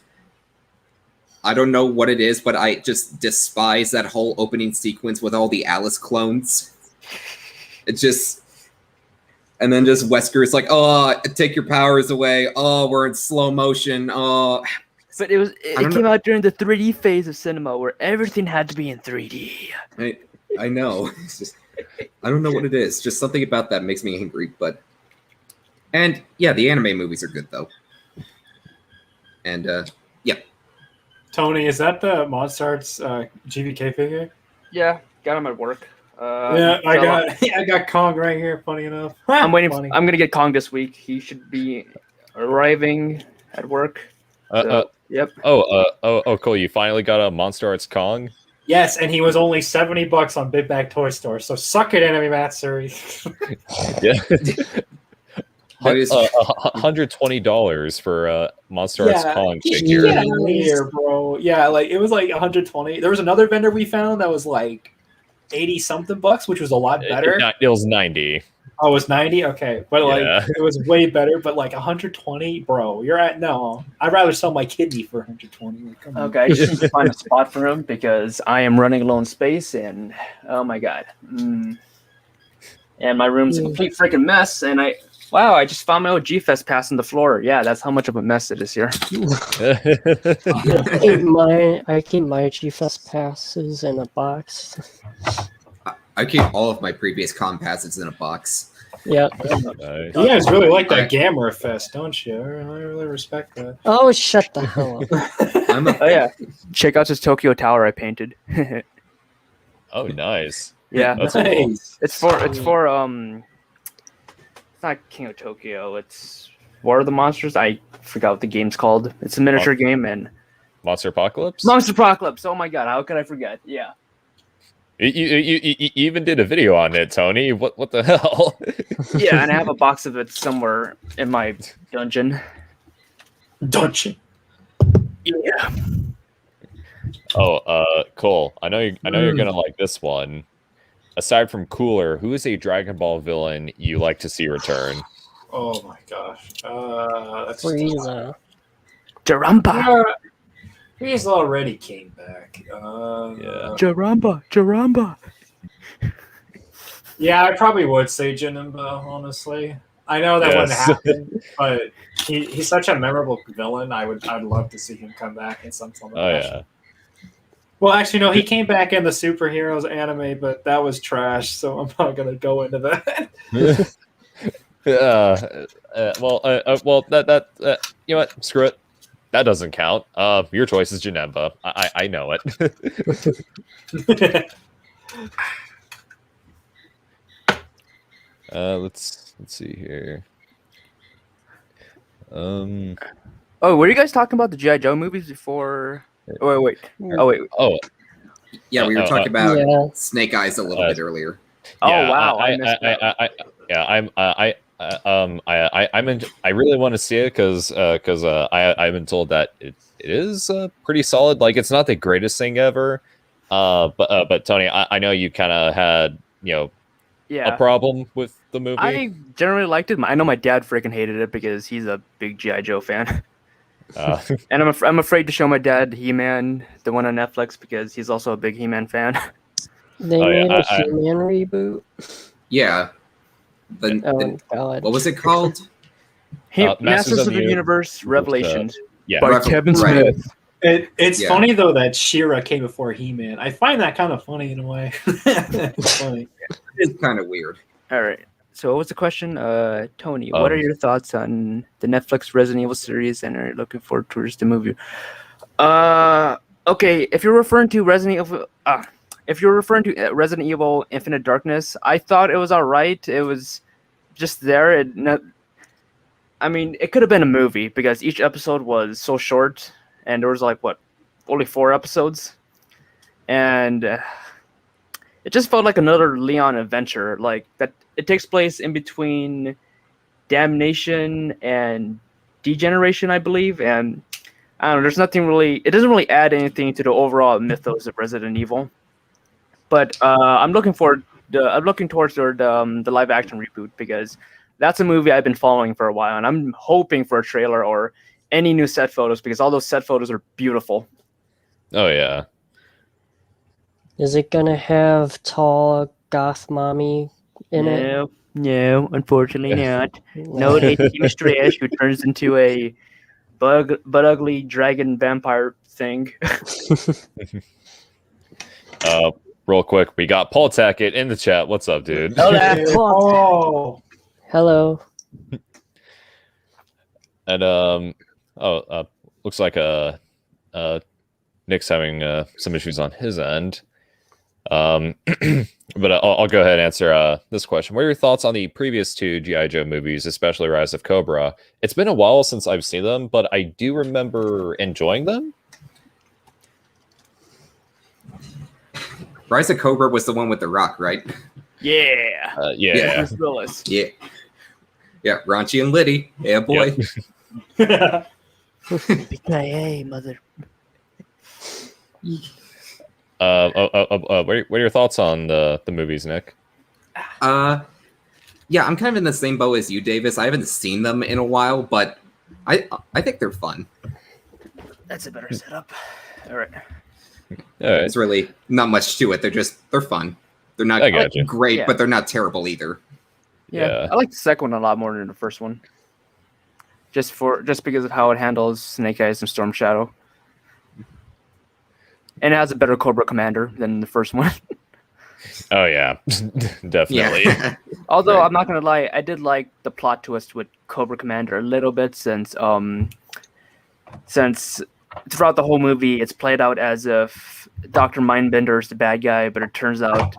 S2: I don't know what it is, but I just despise that whole opening sequence with all the Alice clones. It just... And then just Wesker's like, oh, take your powers away. Oh, we're in slow motion. Oh...
S7: But it came out during the 3D phase of cinema where everything had to be in 3D.
S2: I know. It's just... I don't know what it is. Just something about that makes me angry, but... And, yeah, the anime movies are good, though. And, yeah.
S5: Tony, is that the Monstars GVK figure?
S7: Yeah, got him at work.
S5: Yeah, I got Kong right here, funny enough.
S7: I'm waiting.
S5: Funny.
S7: I'm going to get Kong this week. He should be arriving at work. Yep.
S1: Oh, cool. You finally got a Monster Arts Kong?
S6: Yes, and he was only $70 on Big Bag Toy Store. So suck it, Enemy Matsuri.
S1: Yeah.
S2: That is
S1: $120 for Monster Arts Kong figure.
S6: Get out of here, bro. Yeah, like it was like 120. There was another vendor we found that was like 80 something bucks, which was a lot better.
S1: It was 90.
S6: Oh, it was 90? Okay. But like
S1: Yeah.
S6: it was way better, but like 120, bro. You're at no. I'd rather sell my kidney for 120. Like, come on.
S7: Okay, I just need to find a spot for him because I am running low on space, and oh my god, and my room's a complete freaking mess. And I just found my old G-Fest pass on the floor. Yeah, that's how much of a mess it is here.
S3: I keep my G-Fest passes in a box.
S2: I keep all of my previous con passes in a box.
S3: Yep.
S1: Nice.
S6: You guys really like that Gamera Fest, don't you? I really respect that.
S3: Oh, shut the hell up.
S7: Oh yeah, check out this Tokyo Tower I painted.
S1: Oh, nice.
S7: Yeah,
S1: That's cool.
S6: Nice.
S7: it's for it's not King of Tokyo. It's War of the Monsters. I forgot what the game's called. It's a miniature game and
S1: Monster Apocalypse?
S7: Monster Apocalypse. Oh my god, how could I forget? Yeah.
S1: You even did a video on it, Tony. What the hell?
S7: Yeah, and I have a box of it somewhere in my dungeon.
S6: Dungeon.
S7: Yeah.
S1: Oh, cool. I know you're gonna like this one. Aside from Cooler, who is a Dragon Ball villain you like to see return?
S6: Oh my gosh. That's
S3: Frieza.
S7: Jaramba.
S6: Frieza already came back.
S1: Yeah.
S7: Jaramba.
S6: Yeah, I probably would say Janemba, honestly. I know that wouldn't
S1: Yes.
S6: happen, but he's such a memorable villain. I'd love to see him come back in some form of
S1: Oh
S6: fashion.
S1: yeah.
S6: Well, actually, no, he came back in the superheroes anime, but that was trash, so I'm not gonna go into that.
S1: Well, that you know what? Screw it. That doesn't count. Your choice is Janemba. I know it. Let's see here.
S7: Oh, were you guys talking about the G.I. Joe movies before? Oh, wait.
S1: Oh,
S2: Yeah, we were talking about
S3: Yeah.
S2: Snake Eyes a little bit earlier.
S7: Oh,
S1: yeah,
S7: wow. I missed that.
S1: I really want to see it because I've been told that it is pretty solid. Like, it's not the greatest thing ever. But Tony, I know you kind of had a problem with the movie.
S7: I generally liked it. I know my dad freaking hated it because he's a big G.I. Joe fan. And I'm afraid to show my dad He-Man, the one on Netflix, because he's also a big He-Man fan.
S3: They made a He-Man reboot.
S2: Yeah.
S3: Oh, God.
S2: What was it called?
S7: Masters of the Universe Revelations
S1: Yeah.
S7: by Kevin
S2: Right.
S7: Smith.
S6: It's funny though that She-Ra came before He-Man. I find that kind of funny in a way. It's funny.
S2: It's kind of weird.
S7: All right. So what was the question? Tony, what are your thoughts on the Netflix Resident Evil series, and are you looking forward towards the movie? Okay, if you're referring to Resident Evil Infinite Darkness, I thought it was all right. It was just there. It could have been a movie because each episode was so short, and there was only 4 episodes, and it just felt like another Leon adventure. Like that, it takes place in between Damnation and Degeneration, I believe, and I don't know. There's nothing really. It doesn't really add anything to the overall mythos of Resident Evil. But I'm looking towards the live action reboot because that's a movie I've been following for a while, and I'm hoping for a trailer or any new set photos because all those set photos are beautiful.
S1: Oh yeah.
S3: Is it gonna have tall goth mommy in it?
S7: No, unfortunately not. No, they teach Trash who turns into a but ugly dragon vampire thing.
S1: Real quick, we got Paul Tackett in the chat. What's up, dude?
S6: Oh,
S3: Hello.
S1: And looks like Nick's having some issues on his end. But I'll go ahead and answer this question. What are your thoughts on the previous 2 G.I. Joe movies, especially Rise of Cobra? It's been a while since I've seen them, but I do remember enjoying them.
S2: Rise of Cobra was the one with The Rock, right?
S7: Yeah.
S1: Yeah.
S7: Bruce Willis.
S2: Yeah. Yeah, Raunchy and Liddy. Yeah, boy.
S7: Hey, mother.
S1: What are your thoughts on the movies, Nick?
S2: Yeah, I'm kind of in the same boat as you, Davis. I haven't seen them in a while, but I think they're fun.
S7: That's a better setup. All right.
S1: All right.
S2: It's really not much to it. They're fun. They're not
S1: I got you.
S2: great,
S7: Yeah.
S2: but they're not terrible either.
S7: Yeah. I like the second one a lot more than the first one. Just because of how it handles Snake Eyes and Storm Shadow. And it has a better Cobra Commander than the first one.
S1: Oh yeah, definitely.
S2: Yeah.
S7: Although
S2: Right.
S7: I'm not gonna lie, I did like the plot twist with Cobra Commander a little bit since throughout the whole movie it's played out as if Dr. Mindbender is the bad guy, but it turns out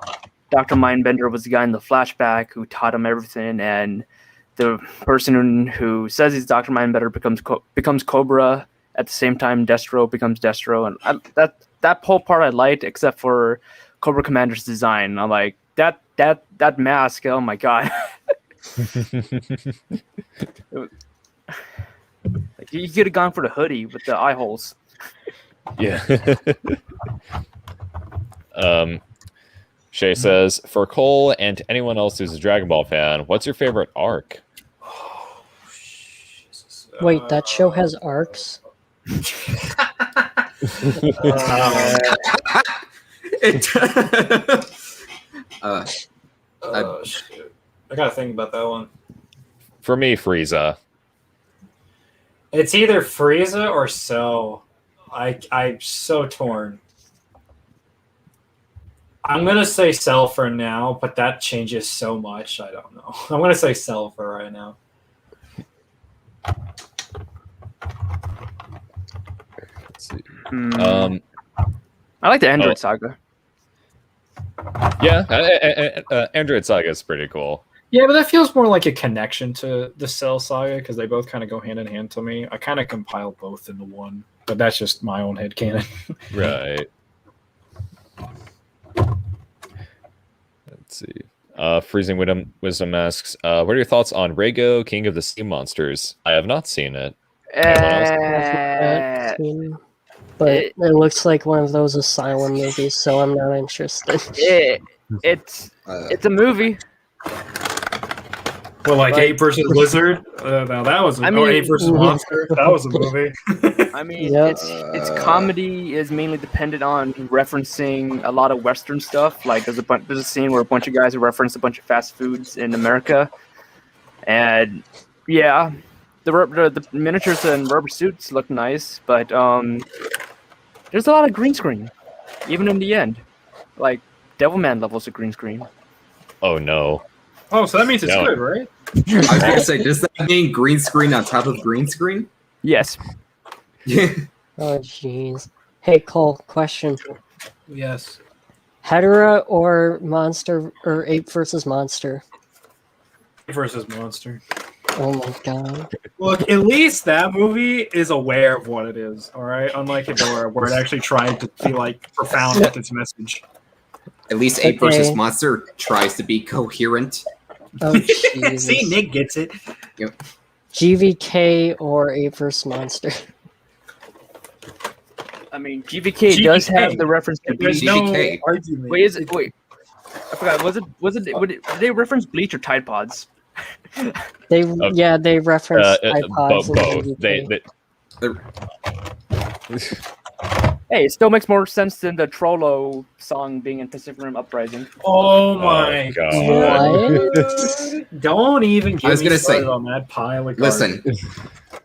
S7: Dr. Mindbender was the guy in the flashback who taught him everything, and the person who says he's Dr. Mindbender becomes Cobra. At the same time, Destro becomes Destro, and that whole part I liked, except for Cobra Commander's design. I'm like, that mask, oh my god. Like, you could have gone for the hoodie with the eye holes.
S1: Yeah. Shay says, for Cole and anyone else who's a Dragon Ball fan, what's your favorite arc?
S3: Wait, that show has arcs?
S5: Shit. I gotta think about that one.
S1: For me, Frieza.
S5: It's either Frieza or Cell. I'm so torn. I'm gonna say Cell for now, but that changes so much. I don't know. I'm gonna say Cell for right now.
S1: Let's see.
S7: I like the Android Saga.
S1: Yeah, Android Saga is pretty cool.
S5: Yeah, but that feels more like a connection to the Cell Saga because they both kind of go hand in hand to me. I kind of compile both into one, but that's just my own headcanon.
S1: Right. Let's see. Freezing Wisdom asks, what are your thoughts on Rego, King of the Sea Monsters? I have not seen it.
S3: But it looks like one of those Asylum movies, so I'm not interested.
S7: It's a movie.
S5: Well, like Ape versus Lizard. Now that was Ape versus Monster. That was a movie.
S7: I mean,
S3: Yep.
S7: its comedy is mainly dependent on referencing a lot of Western stuff. Like there's a scene where a bunch of guys reference a bunch of fast foods in America, and yeah, the miniatures and rubber suits look nice, but there's a lot of green screen, even in the end. Like Devilman levels of green screen.
S1: Oh no.
S5: Oh, so that means it's
S1: No.
S5: good, right?
S2: I was gonna say, does that mean green screen on top of green screen?
S7: Yes.
S2: Yeah.
S3: Oh, jeez. Hey, Cole, question.
S5: Yes.
S3: Hedorah or Monster, or Ape versus Monster?
S5: Ape versus Monster.
S3: Oh my god.
S5: Look, at least that movie is aware of what it is, all right? Unlike Hedorah, where it actually tried to be like profound with its message.
S2: At least Ape versus
S3: Okay.
S2: Monster tries to be coherent.
S3: Oh, jeez.
S5: See, Nick gets it.
S3: GVK or Ape versus Monster?
S7: I mean, GVK does have the reference to
S5: There's
S7: Bleach.
S5: no
S2: GVK.
S5: argument.
S7: Wait. I forgot. Did they reference Bleach or Tide Pods?
S3: They reference iPods
S1: both.
S3: and
S1: They
S7: Hey, it still makes more sense than the Trollo song being in Pacific Rim Uprising.
S5: Oh my
S1: God.
S3: What?
S5: Don't even
S2: I
S5: get
S2: was
S5: me
S2: gonna
S5: started
S2: say,
S5: on that pile of
S2: Listen,
S5: garbage.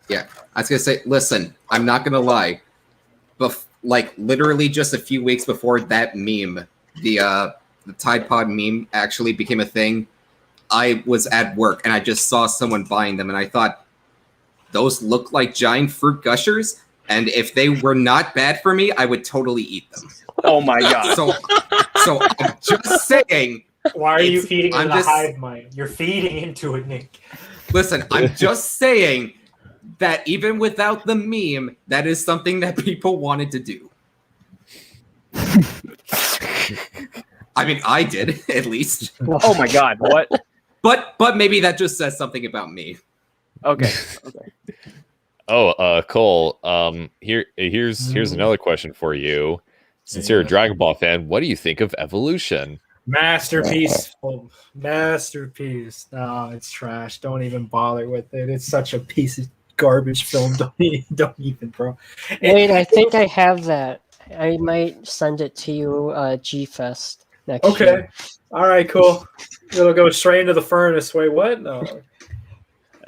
S2: yeah, I was gonna say, listen, I'm not gonna lie, but like literally just a few weeks before that meme, the Tide Pod meme actually became a thing, I was at work and I just saw someone buying them and I thought, those look like giant fruit gushers, and if they were not bad for me, I would totally eat them.
S7: Oh my god.
S2: So I'm just saying.
S6: Why are you feeding
S2: I'm
S6: into
S2: just-
S6: the hive mind? You're feeding into it, Nick.
S2: Listen, I'm just saying that even without the meme, that is something that people wanted to do. I mean, I did at least.
S7: Oh my god, what?
S2: But maybe that just says something about me.
S7: Okay.
S1: Oh, Cole. Here's another question for you. Since you're a Dragon Ball fan, what do you think of Evolution?
S6: Masterpiece. Masterpiece. No, it's trash. Don't even bother with it. It's such a piece of garbage film. Don't even, bro.
S3: Wait, I think I have that. I might send it to you, G-Fest next year.
S6: All right, cool. It'll go straight into the furnace. Wait, what? No.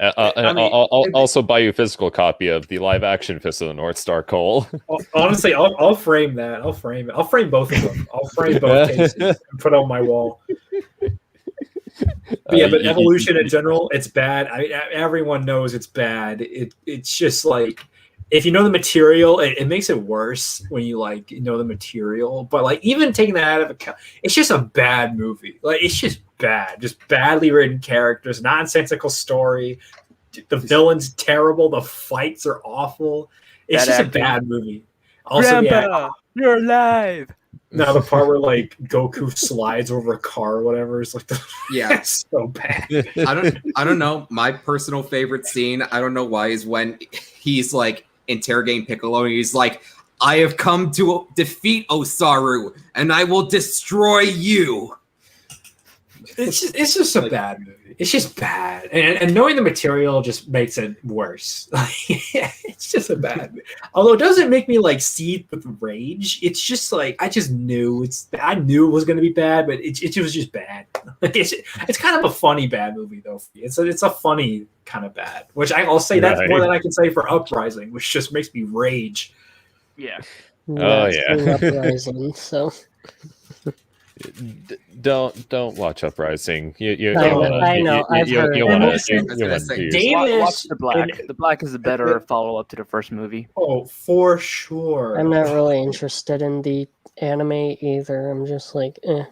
S1: I'll also buy you a physical copy of the live-action Fist of the North Star, Cole.
S6: Honestly, I'll frame that. I'll frame it. I'll frame both of them. I'll frame both cases and put on my wall. But yeah, but Evolution in general, it's bad. Everyone knows it's bad. It's just like, if you know the material, it makes it worse when you like know the material. But like, even taking that out of account, it's just a bad movie. Like, it's just bad, just badly written characters, nonsensical story. The villain's terrible. The fights are awful. It's just a bad movie. Also,
S7: Grandpa, you're alive.
S6: Now the part where like Goku slides over a car or whatever is like it's so bad.
S2: I don't know. My personal favorite scene, I don't know why, is when he's like interrogating Piccolo and he's like, I have come to defeat Osaru and I will destroy you.
S6: It's just a bad movie. It's just bad, and knowing the material just makes it worse. It's just a bad movie. Although it doesn't make me like seethe with rage. It's just like I knew it was going to be bad, but it was just bad. It's kind of a funny bad movie though. It's a funny kind of bad, which I'll say that's more than I can say for Uprising, which just makes me rage.
S7: Yeah.
S3: Uprising. So.
S1: Don't watch Uprising.
S3: I know. I've heard.
S7: Watch The Black. The Black is a better follow-up to the first movie.
S6: Oh, for sure.
S3: I'm not really interested in the anime either. I'm just like, eh.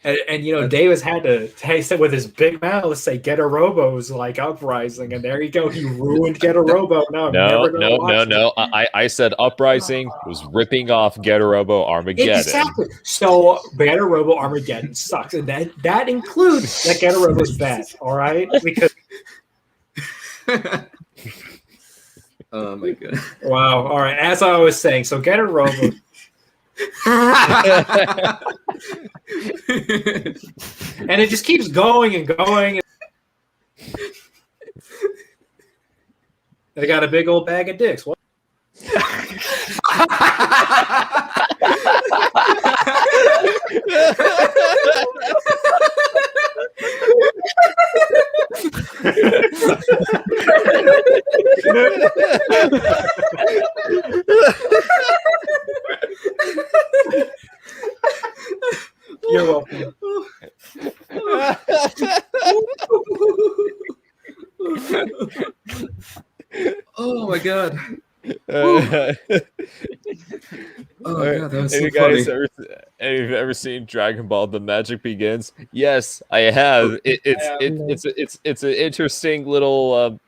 S6: And you know, Davis had to say with his big mouth say "Get a Robo's" like Uprising, and there you go. He ruined Get a Robo.
S1: No. I said Uprising was ripping off Get a Robo Armageddon.
S6: Exactly. So Get a Robo Armageddon sucks, and that includes that Get a Robo's bad. All right, because.
S2: Oh my god!
S6: Wow. All right. As I was saying, so Get a Robo. And it just keeps going and going. They got a big old bag of dicks. What? You're welcome.
S2: Oh my god.
S1: Oh
S2: my god, that was so
S1: you guys ever seen Dragon Ball: The Magic Begins? Yes, I have. It's an interesting little.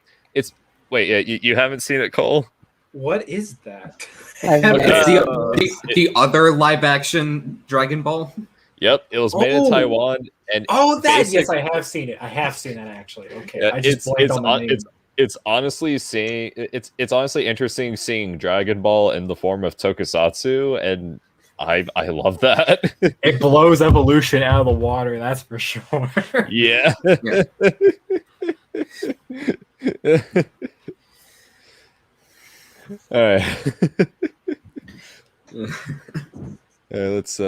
S1: You haven't seen it, Cole?
S6: What is that?
S2: The other live action Dragon Ball.
S1: Yep, it was made in Taiwan, and
S6: yes, I have seen it. I have seen that actually. Okay,
S1: yeah,
S6: I just blanked on the name.
S1: It's honestly interesting seeing Dragon Ball in the form of tokusatsu, and I love that.
S6: It blows Evolution out of the water, that's for sure.
S1: Yeah. All right. Let's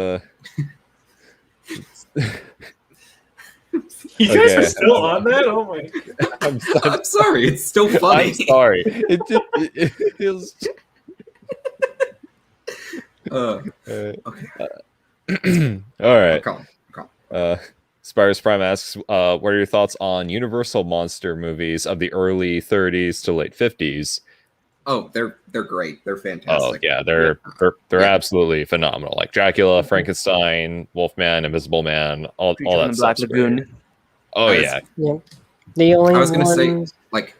S6: You guys are still on that? Oh my god.
S2: I'm sorry, it's still funny.
S1: I'm sorry. It feels.
S2: Okay.
S1: All right.
S2: Calm.
S1: Spires Prime asks, what are your thoughts on Universal monster movies of the early 30s to late 50s?
S2: Oh, they're great. They're fantastic.
S1: Oh yeah, they're absolutely phenomenal. Like Dracula, Frankenstein, Wolfman, Invisible Man, all that stuff.
S7: Black Lagoon.
S1: Oh yeah.
S3: Yep. The only
S2: I was gonna say like.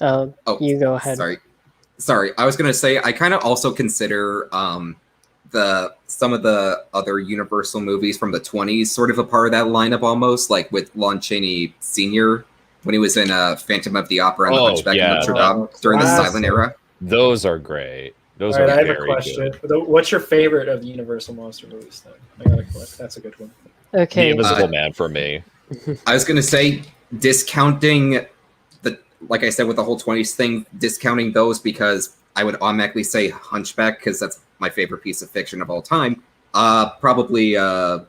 S3: You go ahead.
S2: Sorry. I was gonna say I kind of also consider some of the other Universal movies from the 20s sort of a part of that lineup almost, like with Lon Chaney Sr. when he was in Phantom of the Opera and The Hunchback of Notre Dame during the silent era.
S1: Those are great. Those
S6: All
S1: are
S6: right, I have
S1: very
S6: a question.
S1: good.
S6: What's your favorite of the Universal monster movies? Then I got a question. That's a good one.
S3: Okay.
S1: The Invisible Man for me.
S2: I was gonna say discounting like I said with the whole 20s thing, discounting those because I would automatically say Hunchback because that's my favorite piece of fiction of all time. Probably either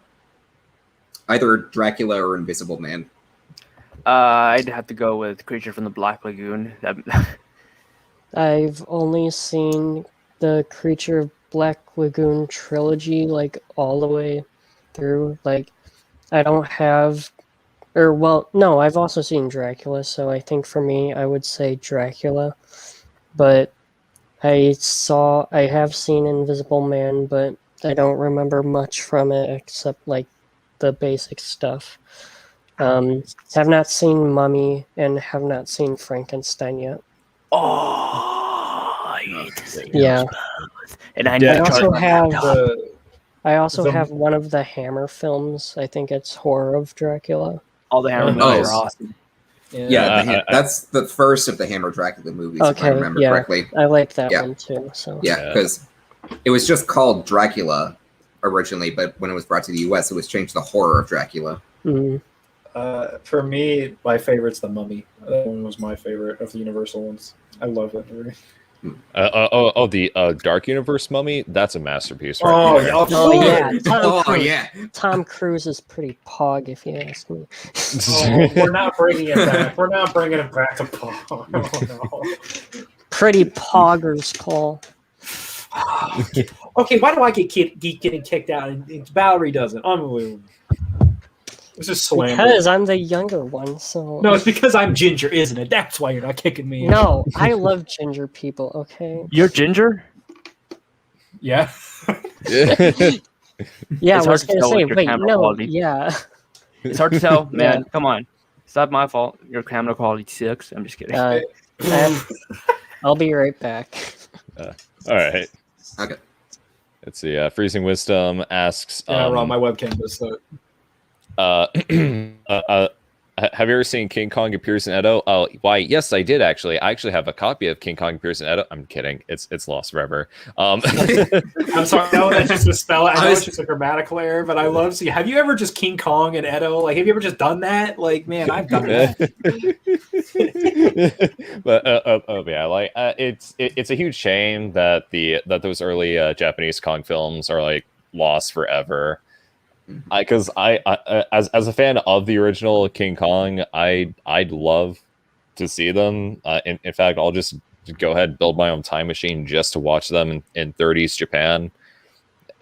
S2: Dracula or Invisible Man.
S7: I'd have to go with Creature from the Black Lagoon.
S3: I've only seen the Creature of Black Lagoon trilogy, like, all the way through. Like, I don't have... no, I've also seen Dracula, so I think for me, I would say Dracula. But I have seen Invisible Man, but I don't remember much from it except, like, the basic stuff. Have not seen Mummy and have not seen Frankenstein yet.
S7: Oh, I hate to say
S3: Yeah.
S7: both. And I need
S3: I
S7: to charge
S3: also
S7: my
S3: have
S7: laptop.
S3: I also
S6: The-
S3: have one of the Hammer films. I think it's Horror of Dracula.
S7: All the Hammer
S6: Oh,
S7: movies
S2: nice.
S7: are awesome.
S2: Yeah, that's the first of the Hammer Dracula movies, if I
S3: Okay,
S2: remember
S3: yeah.
S2: correctly.
S3: I like that
S2: Yeah.
S3: one too. So
S2: Yeah, because it was just called Dracula originally, but when it was brought to the US, it was changed to Horror of Dracula.
S3: Mhm.
S6: For me, my favorite's The Mummy. That one was my favorite of the Universal ones. I love that movie.
S1: The Dark Universe Mummy. That's a masterpiece. Right
S6: Oh,
S1: there.
S6: yeah,
S3: Oh yeah, Tom Cruise.
S2: yeah.
S3: Tom Cruise is pretty pog, if you ask me.
S6: Oh, we're not bringing it back. We're not bringing it back to Paul. Oh, no.
S3: Pretty poggers, Paul.
S6: Okay, why do I get getting kicked out and Valerie doesn't? Unbelievable. This is slander.
S3: Because I'm the younger one, so
S6: No, it's because I'm ginger, isn't it? That's why you're not kicking me out.
S3: No, I love ginger people. Okay.
S7: You're ginger?
S6: Yeah.
S3: Yeah,
S7: It's
S3: I
S7: hard
S3: was
S7: to
S3: gonna
S7: tell
S3: say.
S7: with your
S3: Wait,
S7: camera
S3: no,
S7: quality.
S3: yeah.
S7: It's hard to tell, man.
S3: Yeah.
S7: Come on. It's not my fault. Your camera quality sucks. I'm just kidding.
S3: I'll be right back.
S1: All right.
S2: Okay.
S1: Let's see. Freezing Wisdom asks.
S6: Yeah, Rob, my webcam does that.
S1: Have you ever seen King Kong appears in Edo? Oh, why? Yes, I did actually. I actually have a copy of King Kong appears in Edo. I'm kidding. It's lost forever.
S6: I'm sorry. I know that's just a spell. I know it's just a grammatical error, but I love seeing. Have you ever just King Kong and Edo? Like, have you ever just done that? Like, man, I've done that.
S1: But yeah, like it's a huge shame that those early Japanese Kong films are like lost forever. Because as a fan of the original King Kong, I'd love to see them. In fact, I'll just go ahead and build my own time machine just to watch them in 30s Japan.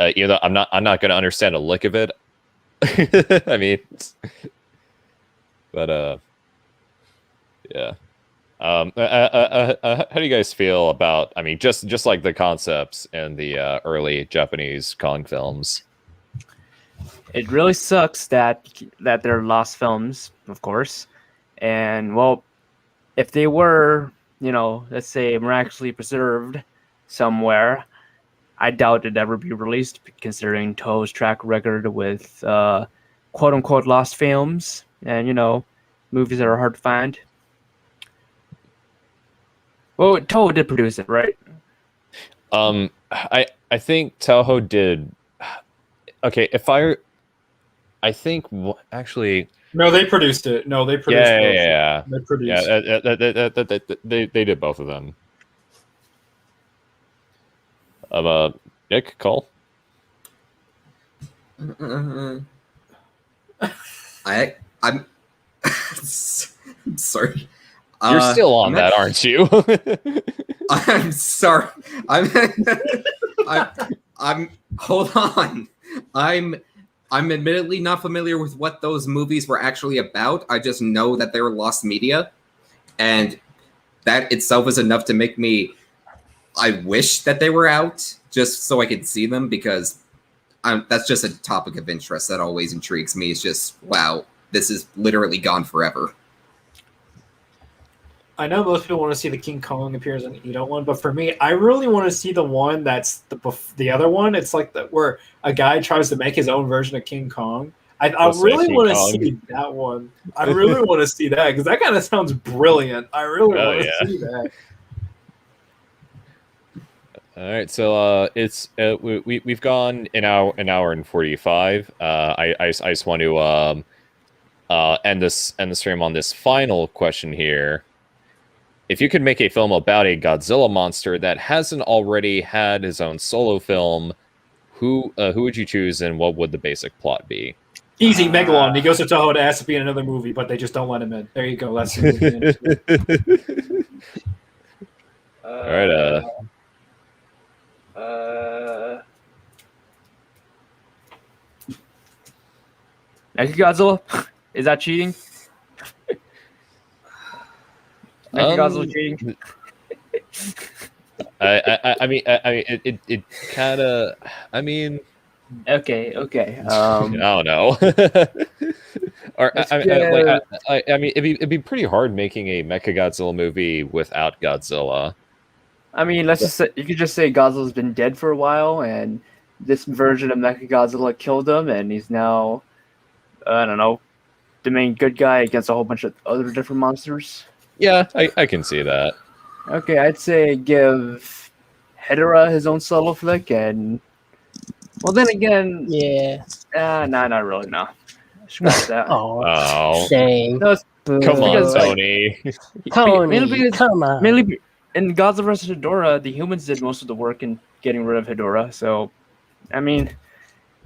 S1: Even though I'm not going to understand a lick of it. I mean, but yeah. How do you guys feel about? I mean, just like the concepts in the early Japanese Kong films.
S7: It really sucks that they're lost films, of course. And, well, if they were, let's say miraculously preserved somewhere, I doubt it'd ever be released, considering Toe's track record with quote-unquote lost films and, movies that are hard to find. Well, Toho did produce it, right?
S1: I think Toho did. Okay, I think actually.
S6: No, they produced it. No, they produced it.
S1: Yeah.
S6: They produced.
S1: They did both of them. Nick, Cole.
S2: I'm sorry.
S1: You're still on that, aren't you?
S2: I'm sorry. I'm hold on. I'm admittedly not familiar with what those movies were actually about. I just know that they were lost media, and that itself is enough to make me. I wish that they were out just so I could see them, because that's just a topic of interest that always intrigues me. It's just, wow, this is literally gone forever.
S5: I know most people want to see the King Kong appears in Ito one, but for me, I really want to see the one that's the other one. It's like where a guy tries to make his own version of King Kong. I really want to see that one. I really want to see that because that kind of sounds brilliant. I really want to see that.
S1: All right, so we've gone an hour and 45. I just want to end the stream on this final question here. If you could make a film about a Godzilla monster that hasn't already had his own solo film, who would you choose, and what would the basic plot be?
S5: Easy, Megalon. He goes to Toho to ask to be in another movie, but they just don't let him in. There you go. That's the movie.
S1: All right.
S7: Godzilla? Is that cheating? Godzilla cheating?
S1: I mean, it kind of. I mean.
S7: Okay.
S1: I don't know. Or I mean, it'd be pretty hard making a Mechagodzilla movie without Godzilla.
S7: I mean, let's just say, you could just say Godzilla's been dead for a while, and this version of Mechagodzilla killed him, and he's now, I don't know, the main good guy against a whole bunch of other different monsters.
S1: Yeah, I can see that.
S7: Okay, I'd say give Hedorah his own solo flick, and well, then again, not really. No, scratch that.
S3: Oh, dang!
S1: Come on, Tony.
S3: Tony, come on.
S7: Mainly in Godzilla vs. Hedorah, the humans did most of the work in getting rid of Hedorah. So, I mean,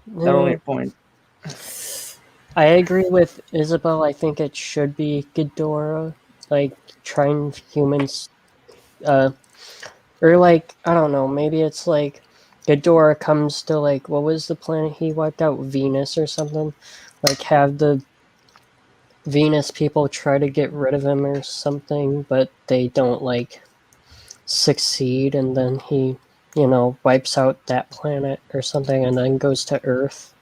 S7: that only a point.
S3: I agree with Isabel. I think it should be Ghidorah, like trying humans, or like I don't know. Maybe it's like Ghidorah comes to like what was the planet he wiped out? Venus or something. Like have the Venus people try to get rid of him or something, but they don't like succeed, and then he, wipes out that planet or something, and then goes to Earth.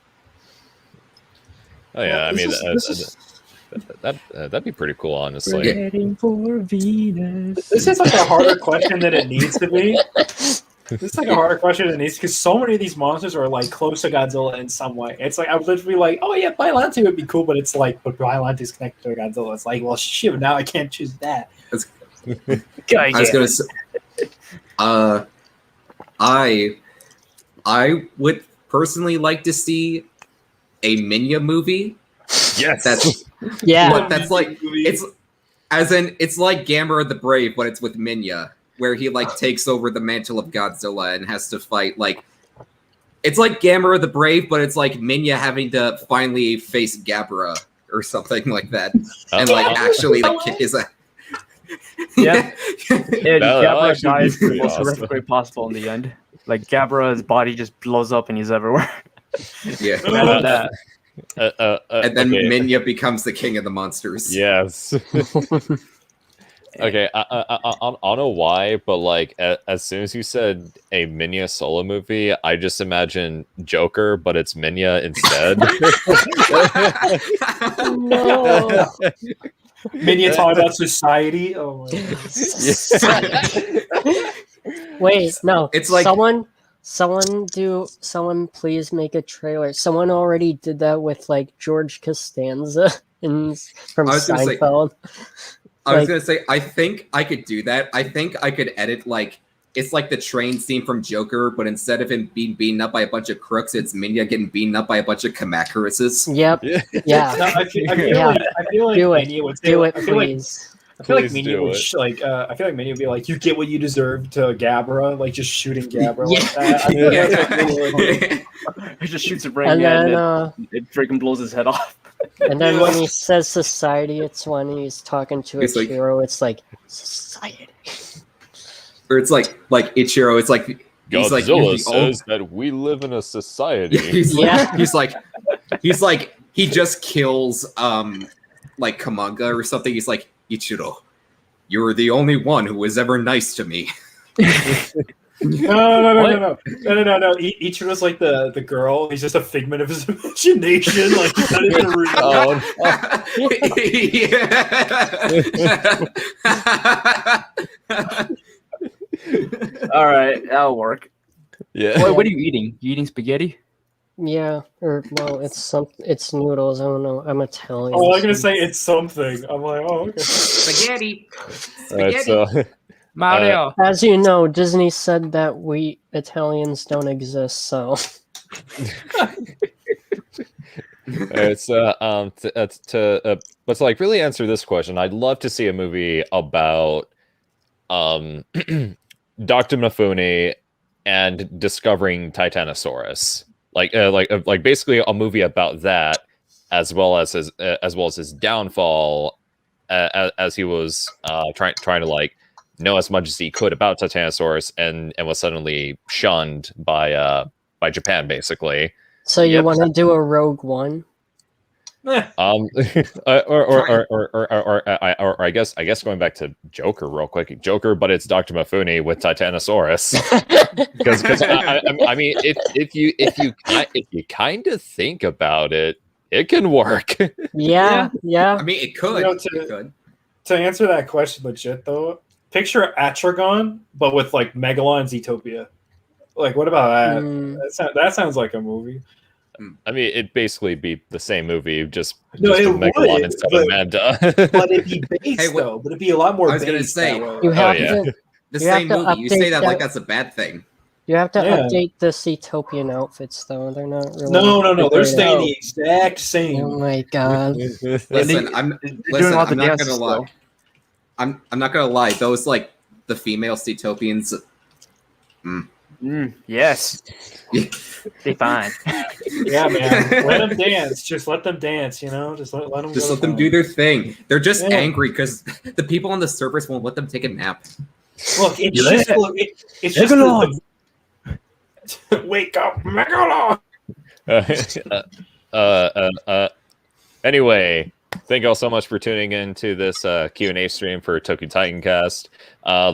S1: Oh yeah, I mean that'd be pretty cool, honestly.
S7: Waiting for Venus.
S5: This is like a harder question than it needs to be. This is like a harder question than it needs because so many of these monsters are like close to Godzilla in some way. It's like I would literally be like, oh yeah, Biollante would be cool, but it's like, but Biollante is connected to Godzilla. It's like, well, shit, now I can't choose that.
S2: I was gonna say, I would personally like to see a Minya movie.
S1: Yes,
S2: that's that's like it's like Gamera the Brave, but it's with Minya, where he like takes over the mantle of Godzilla and has to fight like. It's like Gamera the Brave, but it's like Minya having to finally face Gabra or something like that, and like actually like kick his ass.
S7: Yeah, and Gabra dies the most horrific way possible in the end. Like Gabra's body just blows up and he's everywhere.
S2: Yeah, and then Minya becomes the king of the monsters.
S1: Yes. Okay, I don't know why, but like as soon as you said a Minya solo movie, I just imagine Joker, but it's Minya instead.
S3: No.
S5: Minya talking about society. Oh my God.
S3: Wait, no.
S2: It's like
S3: someone please make a trailer. Someone already did that with like George Costanza from Seinfeld.
S2: I was gonna say, I think I could do that. I think I could edit like it's like the train scene from Joker, but instead of him being beaten up by a bunch of crooks, it's Minya getting beaten up by a bunch of Kamakuruses.
S3: Yep. Yeah.
S5: No, I feel like Minya would say,
S3: do it, please.
S5: I feel like Minya would I feel like Minya would be like, "You get what you deserve" to Gabra, like just shooting Gabra like that. I feel
S7: he just shoots a brain, and then it freaking blows his head off.
S3: And then when he says society, it's when he's talking to Ichiro. It's like society,
S2: or it's like Ichiro. It's like
S1: Godzilla says that we live in a society.
S2: He's like he just kills like Kamanga or something. He's like, Ichiro, you're the only one who was ever nice to me.
S6: No. Each was like the girl. He's just a figment of his imagination. Like he's not even real.
S7: All right, that'll work.
S1: Yeah.
S7: What are you eating? You eating spaghetti?
S3: Yeah, or well, it's noodles. I don't know. I'm Italian.
S6: Oh, I'm gonna say it's something. I'm like, oh, okay.
S2: Spaghetti.
S1: All right, so
S7: Mario.
S3: As you know, Disney said that we Italians don't exist. So
S1: it's but to like really answer this question, I'd love to see a movie about Dr. Mifune and discovering Titanosaurus. Like basically a movie about that, as well as his downfall, as he was trying to like know as much as he could about Titanosaurus and was suddenly shunned by Japan, basically.
S3: So you want to do a Rogue One?
S1: Or I guess going back to Joker real quick, Joker, but it's Dr. Mifune with Titanosaurus. Because I mean, if you kind of think about it, it can work.
S3: Yeah.
S2: I mean, it could.
S6: It could. To answer that question legit though, picture Atragon, but with like Megalon and Zootopia. Like, what about that? That sounds like a movie.
S1: I mean, it'd basically be the same movie, just
S6: No, it
S1: Megalon
S6: would,
S1: instead of Manta.
S6: But it'd be based though. But it'd be a lot more.
S2: I was gonna
S6: based
S2: say,
S6: that way.
S3: You have
S1: yeah.
S3: to.
S2: The
S3: You
S2: same
S3: have to
S2: movie. You say that
S3: update
S2: like
S3: that-
S2: that's a bad thing.
S3: You have to
S6: Yeah.
S3: update the Seatopian outfits, though. They're not really.
S6: No. They're
S3: great.
S6: staying the exact same.
S3: Oh my god!
S2: Listen, I'm
S7: doing all the
S2: not
S7: dances
S2: gonna lie.
S7: still.
S2: I'm not gonna lie. Those like the female Seatopians.
S7: Yes, they fine.
S6: Yeah, man. Let them dance. Just let them dance. You know, just let them.
S2: Just let them do their thing. They're just
S6: Yeah.
S2: angry because the people on the surface won't let them take a nap.
S6: Look, it's
S7: You
S6: just.
S7: let-
S6: Look, it's just. Wake up, Megalon!
S1: Anyway, thank you all so much for tuning in to this Q&A stream for TokuTitanCast.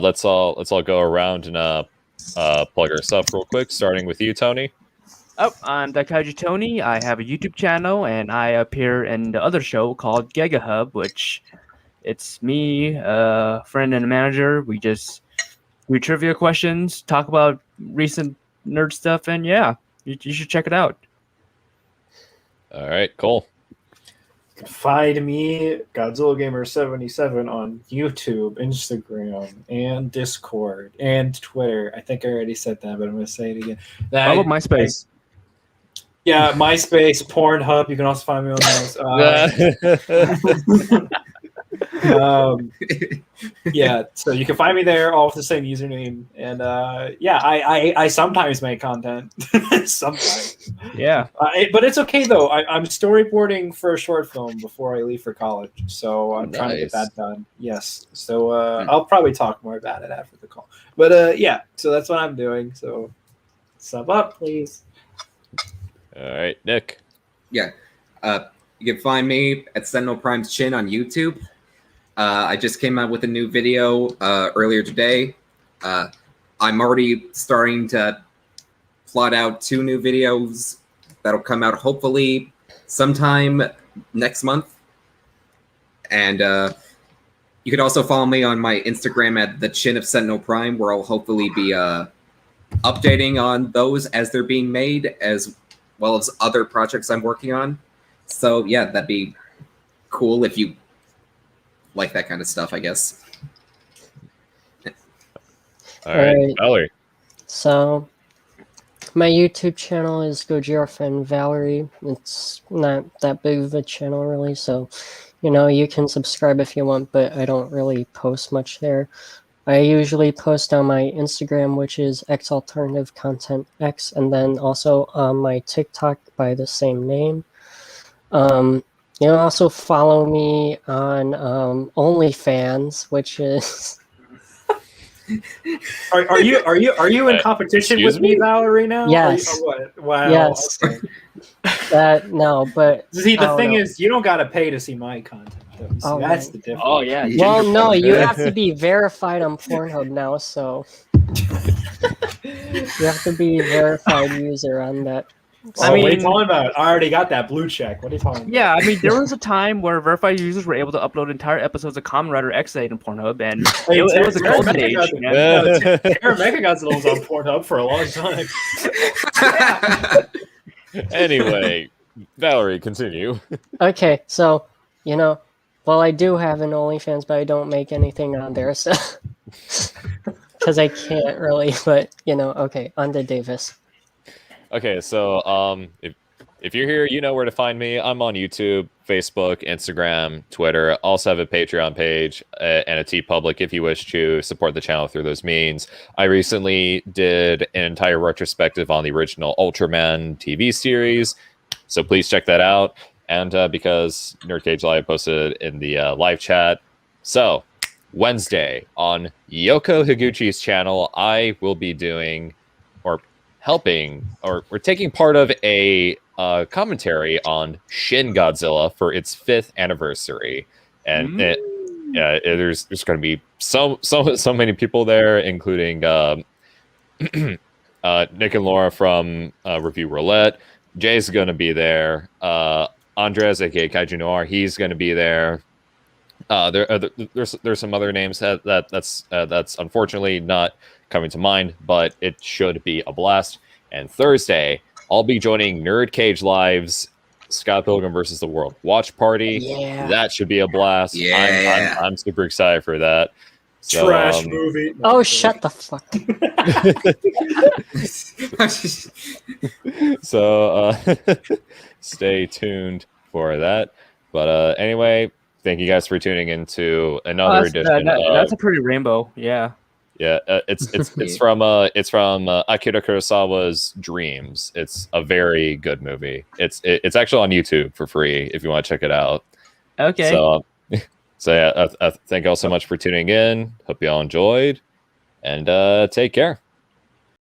S1: Let's all go around and plug our stuff real quick, starting with you, Tony.
S7: Oh, I'm the Kaiju Tony. I have a YouTube channel, and I appear in the other show called Giga Hub, which it's me, a friend, and a manager. We just do trivia questions, talk about recent nerd stuff, and yeah, you should check it out.
S1: All right, cool.
S6: Find me, Godzilla Gamer 77, on YouTube, Instagram, and Discord, and Twitter. I think I already said that, but I'm going to say it again.
S7: How about MySpace?
S6: Yeah, MySpace, Pornhub. You can also find me on those. Yeah, so you can find me there, all with the same username. And yeah, I sometimes make content. Sometimes.
S7: Yeah.
S6: But it's okay, though. I'm storyboarding for a short film before I leave for college. So I'm trying to get that done. Yes. So I'll probably talk more about it after the call. But yeah, so that's what I'm doing. So sub up, please.
S1: All right, Nick.
S2: Yeah. You can find me at Sentinel Prime's Chin on YouTube. I just came out with a new video earlier today. I'm already starting to plot out 2 new videos that'll come out hopefully sometime next month. And you could also follow me on my Instagram at the Chin of Sentinel Prime, where I'll hopefully be updating on those as they're being made, as well as other projects I'm working on. So yeah, that'd be cool if you like that kind of stuff, I guess.
S1: All right, Valerie.
S3: So, my YouTube channel is Gojira Fan Valerie. It's not that big of a channel, really, so, you know, you can subscribe if you want, but I don't really post much there. I usually post on my Instagram, which is XAlternativeContentX, and then also on my TikTok by the same name. You can also follow me on OnlyFans, which is.
S6: Are you in competition with me, Valerie? Now?
S3: Yes.
S6: Wow.
S3: Yes.
S6: Okay.
S3: No, but
S6: See, the thing is, you don't gotta pay to see my content.
S3: Oh,
S6: that's
S3: right.
S6: the difference.
S7: Oh yeah.
S3: Well,
S7: gender
S3: no,
S7: porn.
S3: you have to be verified on Pornhub now, so you have to be verified user on that.
S6: Well, what are you
S7: mean-
S6: talking about? I already got that blue check. What are you talking about?
S7: Yeah, I mean, there was a time where verified users were able to upload entire episodes of Kamen Rider X8 in Pornhub, and
S6: Hey,
S7: it was a
S6: Terra
S7: golden age.
S6: Mechagodzilla-
S7: Man.
S6: No, Terra Mechagodzilla was on Pornhub for a long time.
S1: Anyway, Valerie, continue.
S3: Okay, so, well, I do have an OnlyFans, but I don't make anything on there, so. Because I can't really, but, okay, on to Davis.
S1: Okay, so if you're here, you know where to find me. I'm on YouTube, Facebook, Instagram, Twitter. Also have a Patreon page and a TeePublic if you wish to support the channel through those means. I recently did an entire retrospective on the original Ultraman TV series, so please check that out. And because Nerdcage Live posted it in the live chat, so Wednesday on Yoko Higuchi's channel, I will be doing or helping or we're taking part of a commentary on Shin Godzilla for its 5th anniversary, and there's going to be so many people there, including Nick and Laura from Review Roulette. Jay's going to be there. Andres, aka Kaiju Noir, he's going to be there. There's some other names that's unfortunately not coming to mind, but it should be a blast. And Thursday, I'll be joining Nerd Cage Live's Scott Pilgrim versus the World watch party.
S3: Yeah.
S1: That should be a blast.
S2: Yeah.
S1: I'm super excited for that. So,
S6: Trash movie. No,
S3: Oh,
S6: I'm
S3: shut the fuck
S1: so stay tuned for that. But anyway, thank you guys for tuning into another edition.
S7: That's a pretty rainbow. Yeah.
S1: Yeah, it's from Akira Kurosawa's Dreams. It's a very good movie. It's actually on YouTube for free if you want to check it out.
S7: Okay.
S1: So yeah, thank you all so much for tuning in. Hope you all enjoyed, and take care.